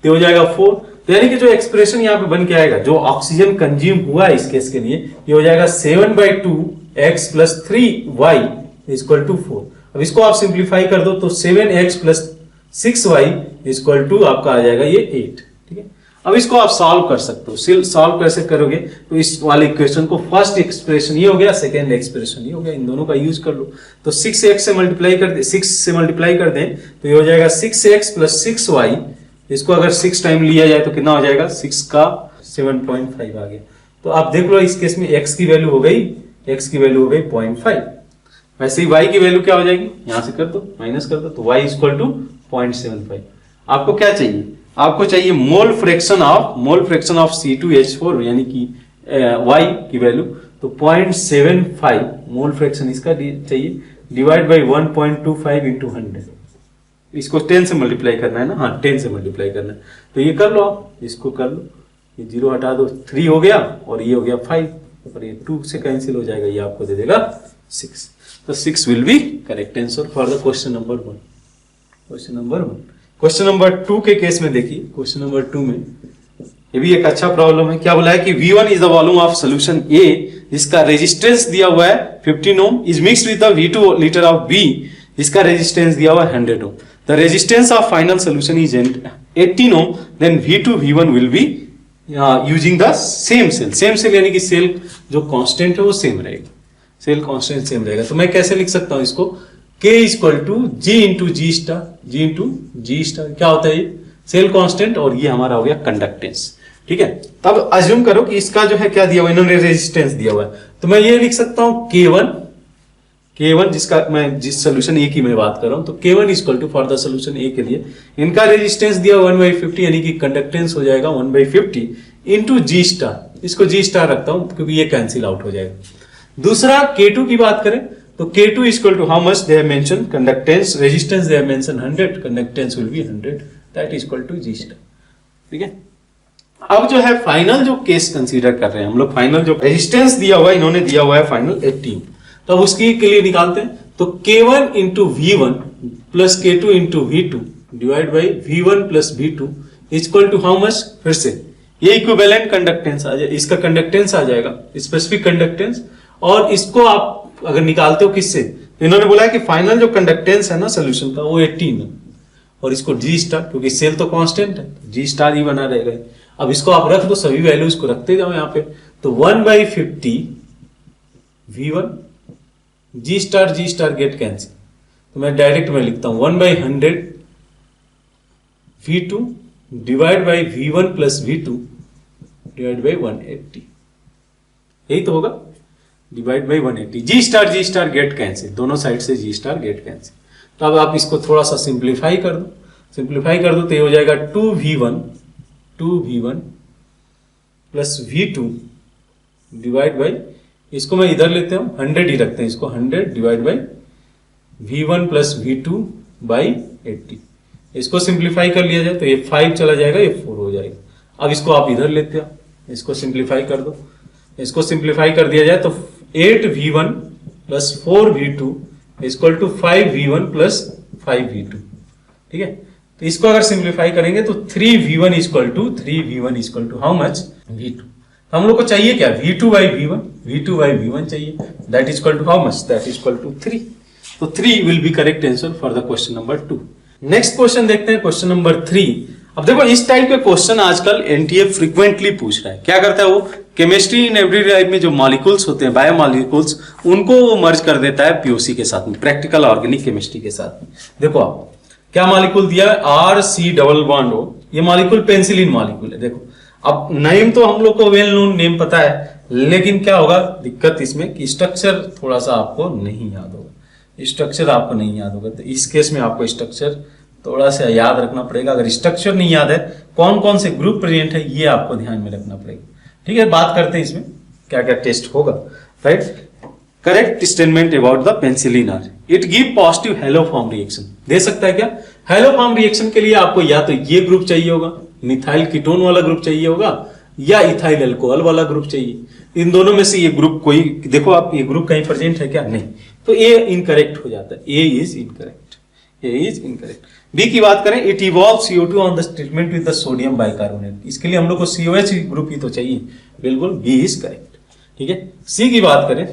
तो हो जाएगा 4। तो यानी कि जो एक्सप्रेशन यहाँ पे बन के आएगा, जो ऑक्सीजन कंज्यूम हुआ है इस केस के लिए, ये हो जाएगा 7/2x + 3y = 4। अब इसको आप सिंप्लीफाई कर दो तो 7x + 6y = आपका आ जाएगा ये 8। ठीक है, अब इसको आप सॉल्व कर सकते हो। सॉल्व कैसे करोगे, तो इस वाले इक्वेशन को फर्स्ट एक्सप्रेशन ये हो गया, सेकेंड एक्सप्रेशन ये हो गया, इन दोनों का यूज कर लो। तो 6x से मल्टीप्लाई कर दे, 6 से मल्टीप्लाई कर दें तो ये हो जाएगा 6x + 6y। इसको अगर 6 टाइम लिया जाए तो कितना हो जाएगा, 6 का 7.5 आ गया। तो आप देख लो इस केस में x की वैल्यू हो गई, x की वैल्यू हो गई 0.5। वैसे ही y की वैल्यू क्या हो जाएगी, यहां से कर दो, माइनस कर दो, तो y = 0.75। आपको क्या चाहिए, आपको चाहिए मोल फ्रैक्शन ऑफ C2H4 यानी कि y की वैल्यू, तो 0.75 मोल फ्रैक्शन इसका चाहिए, डिवाइड बाई 1.25 × 100। इसको 10 से मल्टीप्लाई करना है ना, हाँ 10 से मल्टीप्लाई करना है। तो ये कर लो आप, इसको कर लो, ये 0 हटा दो, 3 हो गया और ये हो गया 5, और ये 2 से कैंसिल हो जाएगा, ये आपको दे देगा 6। तो 6 will be correct answer for the question number 1। Question number 2 के केस में देखिए, क्वेश्चन नंबर 2 में ये भी एक अच्छा प्रॉब्लम है। क्या बोला है कि V1 is the volume of solution A, जिसका रेजिस्टेंस दिया हुआ है 15 ohm, is mixed with the V2 litre of B, जिसका रेजिस्टेंस दिया हुआ है 100 ohm. The resistance of final solution is 18 ohm, then V2 V1 will be using the same cell यानी कि सेल जो कांस्टेंट है वो सेम रहेगा, सेल कांस्टेंट सेम रहेगा। तो मैं कैसे लिख सकता हूं इसको, K = G × G स्टार। क्या होता है ये, सेल कांस्टेंट, और ये हमारा हो गया कंडक्टेंस। ठीक है, तब अज्यूम करो कि इसका जो है क्या दिया हुआ है, इन्होंने रेजिस्टेंस दिया हुआ है, तो मैं ये लिख सकता हूं K1 जिसका मैं जिस सोल्यूशन A की मैं बात कर रहा हूं, तो K1 = for the solution A के लिए इनका रेजिस्टेंस दिया 1/50 यानी कि कंडक्टेंस हो जाएगा 1/50 × G स्टार। इसको G स्टार रखता हूं क्योंकि ये कैंसिल आउट हो जाएगा। दूसरा K2 की बात करें तो K2 = how much they have mentioned conductance, resistance they have mentioned 100, conductance will be 100, that is equal to G star. ठीक है, अब जो है फाइनल जो केस कंसीडर कर रहे हैं हम लोग, फाइनल जो रेजिस्टेंस दिया हुआ है, इन्होंने दिया हुआ है फाइनल 18, तो अब उसकी के लिए निकालते हैं। तो K1 × V1 + K2 × V2 divide by V1 + V2 = how much, फिर से ये इक्विवेलेंट कंडक्टेंस आ जाए, इसका कंडक्टेंस आ जाएगा, स्पेसिफिक कंडक्टेंस, और इसको आप अगर निकालते हो किससे, तो इन्होंने बोला है कि फाइनल जो कंडक्टेंस है ना सोल्यूशन का वो 18 है, और इसको G स्टार, क्योंकि सेल तो कांस्टेंट है, G स्टार ही बना रहेगा। अब इसको आप रख दो, सभी वैल्यूज को रखते जाओ यहाँ पे, तो 1/50 V1 G star get cancel, तो मैं डायरेक्ट में लिखता हूं 1/100 V2 divide by V1 + V2 divide by 180, यही तो होगा, divide by 180। G star get cancel, दोनों साइड से G स्टार गेट कैंसिल। तो अब आप इसको थोड़ा सा सिंप्लीफाई कर दो, तो ये हो जाएगा 2V1 + V2 डिवाइड बाई, इसको मैं इधर लेते हूं 100 ही रखते हैं, इसको 100 divide by V1 + V2 by 80। इसको सिंप्लीफाई कर लिया जाए तो ये 5 चला जाएगा, ये 4 हो जाएगा। अब इसको आप इधर लेते हो, इसको सिंप्लीफाई कर दो, इसको सिंप्लीफाई कर दिया जाए तो 8V1 + 4V2 = 5V1 + 5V2। ठीक है, तो इसको अगर सिंप्लीफाई करेंगे तो 3V1 = हाउ मच, V2। तो हम लोग को चाहिए क्या, V2/V1 चाहिए, that is equal to how much, that is equal to 3। तो 3 will be correct answer for the question number 2। Next question देखते हैं, क्वेश्चन नंबर 3। अब देखो इस टाइप के क्वेश्चन आजकल एनटीए फ्रीक्वेंटली पूछ रहा है। क्या करता है वो, केमिस्ट्री इन एवरीडे लाइफ में जो मॉलिक्यूल्स होते हैं, बायोमॉलिक्यूल्स, उनको वो मर्ज कर देता है पीओसी के साथ में, प्रैक्टिकल ऑर्गेनिक केमिस्ट्री के साथ में। देखो आप क्या मॉलिक्यूल दिया है, RC+O, ये मॉलिक्यूल पेंसिलिन मॉलिक्यूल है। देखो अब नेम तो हम लोग को वेल नोन नेम पता है, लेकिन क्या होगा दिक्कत इसमें कि स्ट्रक्चर थोड़ा सा आपको नहीं याद होगा, स्ट्रक्चर आपको नहीं याद होगा। तो इस केस में आपको स्ट्रक्चर थोड़ा सा याद रखना पड़ेगा। अगर स्ट्रक्चर नहीं याद है, कौन कौन से ग्रुप प्रेजेंट है, ये आपको ध्यान में रखना पड़ेगा। ठीक है, बात करते हैं इसमें क्या क्या टेस्ट होगा। Right, correct statement about the penicillin are, it give positive haloform reaction. दे सकता है क्या, हेलो फॉर्म रिएक्शन के लिए आपको या तो ये ग्रुप चाहिए होगा, मिथाइल कीटोन वाला ग्रुप चाहिए होगा, या इथाइल अल्कोहल वाला ग्रुप चाहिए। इन दोनों में से ये ग्रुप कोई, देखो आप ये ग्रुप कहीं प्रेजेंट है क्या, नहीं, तो ए इनकरेक्ट हो जाता है, A is incorrect, A is incorrect. B की बात करें, it evolve CO2 on the treatment with the sodium bicarbonate, इसके लिए हम लोग को COH ग्रुप ही तो चाहिए, बिल्कुल बी इज करेक्ट। ठीक है, सी की बात करें,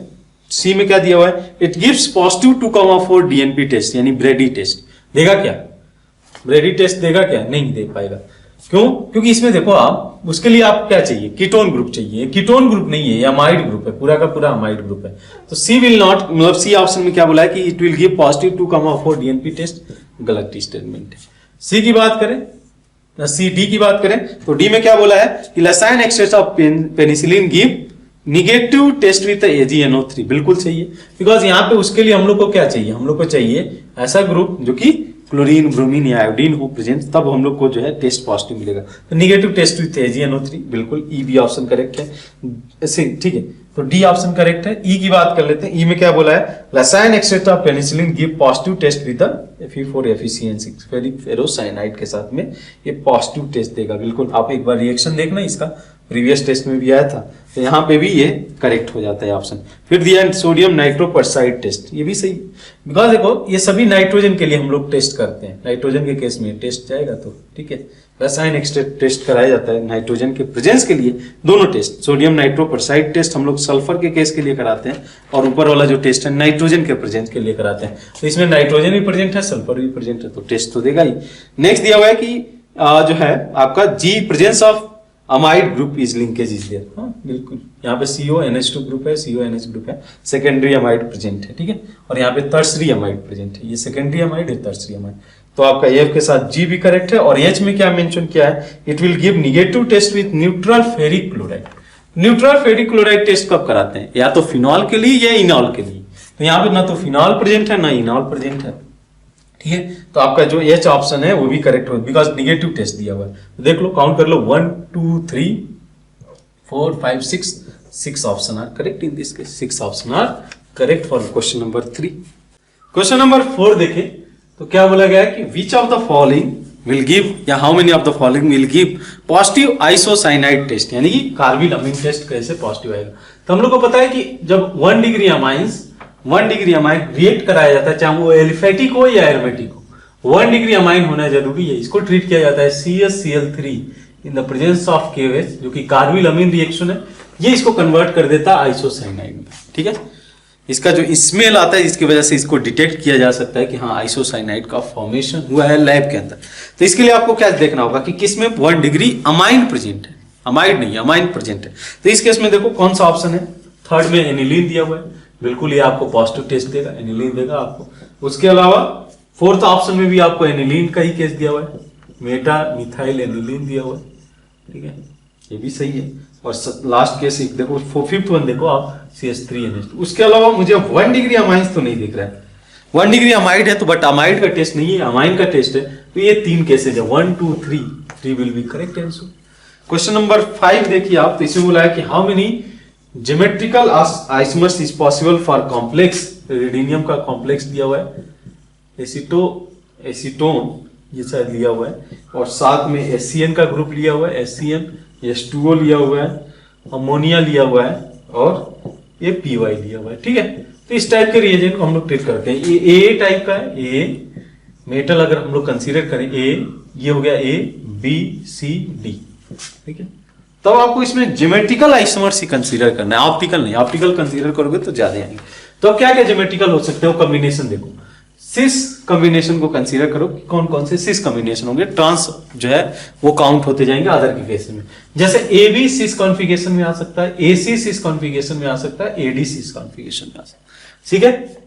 सी में क्या दिया हुआ है, it gives positive 2,4 DNP test, यानी ब्रेडी टेस्ट। देगा क्या, ब्रेडी टेस्ट देगा क्या, नहीं दे पाएगा। क्यों, क्योंकि इसमें देखो आप, उसके लिए आप क्या चाहिए, कीटोन ग्रुप चाहिए, कीटोन ग्रुप नहीं है, अमाइड ग्रुप है, पूरा का पूरा अमाइड ग्रुप है। तो सी विल नॉट, मतलब सी ऑप्शन में क्या बोला है कि it will give positive 2,4 DNP test, गलत स्टेटमेंट है। सी की बात करें, सी डी की बात करें, तो डी में क्या बोला है कि Lassaigne extract of penicillin give negative test with AgNO3, बिल्कुल सही है। बिकॉज यहाँ पे उसके लिए हम लोग को क्या चाहिए, हम लोग को चाहिए ऐसा ग्रुप जो कि क्लोरीन, ब्रोमीन या आयोडीन हो प्रेजेंट, तब हम लोग को जो है टेस्ट पॉजिटिव मिलेगा। तो निगेटिव टेस्ट विथ AgNO3, बिल्कुल ई बी ऑप्शन करेक्ट है। ऐसे ठीक है, तो डी ऑप्शन करेक्ट है। ई की बात कर लेते हैं, ई में क्या बोला है, Lassaigne extract of penicillin give positive test with Fe4 FeCN6 ferrocyanide के साथ में, ये पॉजिटिव टेस्ट देगा। बिल्कुल आप एक बार रिएक्शन देखना, इसका प्रीवियस टेस्ट में भी आया था, तो यहाँ पे भी ये करेक्ट हो जाता है ऑप्शन। फिर दिया सोडियम नाइट्रोपरसाइड टेस्ट, ये भी सही, बिकॉज देखो ये सभी नाइट्रोजन के लिए हम लोग टेस्ट करते हैं, नाइट्रोजन के केस में टेस्ट जाएगा तो ठीक है। रसायन एक्सट्रैक्ट टेस्ट कराया जाता है नाइट्रोजन के प्रेजेंस के लिए, दोनों टेस्ट, सोडियम नाइट्रोपरसाइड टेस्ट हम लोग सल्फर के केस के लिए कराते हैं, और ऊपर वाला जो टेस्ट है नाइट्रोजन के प्रेजेंस के लिए कराते हैं। तो इसमें नाइट्रोजन भी प्रेजेंट है, सल्फर भी प्रेजेंट है, तो टेस्ट तो देगा ही। नेक्स्ट दिया हुआ है कि जो है आपका जी presence of amide group is linkage is there, हाँ बिल्कुल, यहाँ पे CONH2 ग्रुप है, CONH ग्रुप है, सेकेंडरी अमाइड प्रेजेंट है, ठीक है। और यहाँ पे टर्सरी अमाइड प्रेजेंट है, ये सेकेंडरी अमाइड है, टर्सरी अमाइड। तो आपका F के साथ G भी करेक्ट है। और H में क्या मेंशन किया है, it will give negative test with neutral ferric chloride. Neutral ferric chloride test कब कराते हैं, या तो फिनॉल के लिए या इनॉल के लिए। तो यहाँ पे ना तो फिनॉल प्रेजेंट है ना इनॉल प्रेजेंट है, ठीक है। तो आपका जो H ऑप्शन है वो भी करेक्ट होगा, बिकॉज निगेटिव टेस्ट दिया हुआ है। तो देख लो, काउंट कर लो, 1 2 3 4 5 6 option are correct in this case, 6 option are correct for question number 3। Question number 4 देखें तो क्या बोला गया है कि which of the following will give, या how many of the following will give positive isocyanide test, यानी कि कार्बिल अमीन टेस्ट कैसे पॉजिटिव आएगा। तो हम लोग को पता है कि जब 1 डिग्री अमाइन रिएक्ट कराया जाता है, चाहे वो एलिफेटिक हो या एरोमेटिक हो, 1 डिग्री अमाइन होना जरूरी है। इसको ट्रीट किया जाता है CaCl3 in the presence of KOH, जो कि कार्बिल अमीन रिएक्शन है, ये इसको कन्वर्ट कर देता है आइसोसाइनाइड में, ठीक है। इसका जो स्मेल आता है, इसकी वजह से इसको डिटेक्ट किया जा सकता है कि हाँ आइसोसाइनाइड का फॉर्मेशन हुआ है लैब के अंदर। तो इसके लिए आपको क्या देखना होगा कि किसमें 1 डिग्री अमाइन प्रेजेंट है, अमाइड नहीं अमाइन प्रेजेंट है। तो इस केस में देखो कौन सा ऑप्शन है, थर्ड में एनिलीन दिया हुआ है, बिल्कुल ये आपको पॉजिटिव टेस्ट देगा, एनिलीन देगा आपको। उसके अलावा फोर्थ ऑप्शन में भी आपको एनिलीन का ही केस दिया हुआ है, मेटा मिथाइल एनिलीन दिया हुआ है, ठीक है, ये भी सही है। और लास्ट केस देखो, फिफ्थ वन देखो आप, CH3NH2। उसके अलावा मुझे 1 डिग्री अमाइंस तो नहीं दिख रहा है, 1 डिग्री अमाइड है तो, बट अमाइड का टेस्ट नहीं है, अमाइन का टेस्ट है। तो ये 3 केसेज है, 1 2 3 will be correct answer. Question number 5 देखिए आप, तो इसमें बोला है कि how many geometrical isomers is possible for complex, रेडिनियम का कॉम्प्लेक्स दिया हुआ है, एसीटोन ये शायद लिया हुआ है, और साथ में SCN का ग्रुप लिया हुआ है, SCN, H2O लिया हुआ है, अमोनिया लिया हुआ है, और ये PY लिया हुआ है, ठीक है। तो इस टाइप के रिएजेंट को हम लोग ट्रीट करते हैं। ये A टाइप का है, A मेटल अगर हम लोग कंसीडर करें, A ये हो गया A B C D, ठीक है। तब आपको इसमें ज्योमेट्रिकल आइसोमर्स ही कंसीडर करना है, ऑप्टिकल नहीं। ऑप्टिकल कंसीडर करोगे तो ज्यादा आएंगे। तो अब क्या क्या ज्योमेट्रिकल हो सकते हो, कॉम्बिनेशन देखो, सिस कॉम्बिनेशन को कंसीडर करो कि कौन कौन से सिस कॉम्बिनेशन होंगे, ट्रांस जो है वो काउंट होते जाएंगे अदर के केस में। जैसे ए बी सिस कॉन्फ़िगरेशन में आ सकता है, ए सी सिस कॉन्फ़िगरेशन में आ सकता है, ए डी सिस कॉन्फ़िगरेशन में आ सकता है, ठीक है।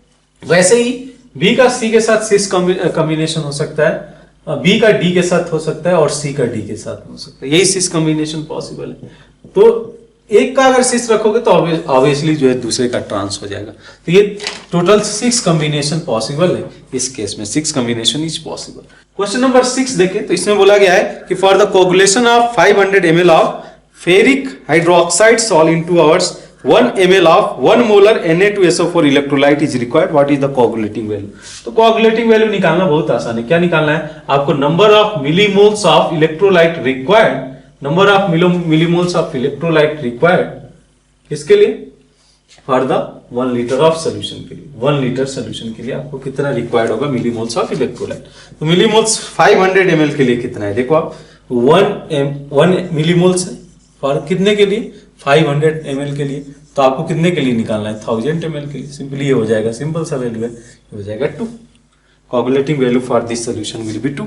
वैसे ही बी का सी के साथ सिस कॉम्बिनेशन हो सकता है, बी का डी के साथ हो सकता है और सी का डी के साथ हो सकता है, यही सिस कॉम्बिनेशन पॉसिबल है। तो एक का अगर सिस रखोगे तो ऑब्वियसली जो है दूसरे का ट्रांस हो जाएगा। तो ये टोटल 6 कॉम्बिनेशन पॉसिबल है, इस केस में 6 combination is possible. Question number 6 देखें तो इसमें बोला गया है कि for the coagulation of 500 ml of ferric hydroxide salt in 2 hours 1 ml of 1 molar Na2SO4 electrolyte is required, what is the coagulating value. तो कोगुलेटिंग वैल्यू निकालना बहुत आसान है। क्या निकालना है आपको? Number of millimoles of electrolyte required, number of millimoles of electrolyte required किसके लिए? For the 1 litre of solution के लिए। 1 लीटर सोल्यूशन के लिए आपको कितना रिक्वायर्ड होगा मिलीमोल्स ऑफ इलेक्ट्रोलाइट? तो मिलीमोल्स 500 ml के लिए कितना है? देखो आप 1 मिलीमोल्स है फॉर कितने के लिए? 500 ml के लिए। तो आपको कितने के लिए निकालना है? 1000 ml के लिए। सिंपली ये हो जाएगा, सिंपल सा वैल्यू है, ये हो जाएगा 2। Coagulating value for this solution will be 2।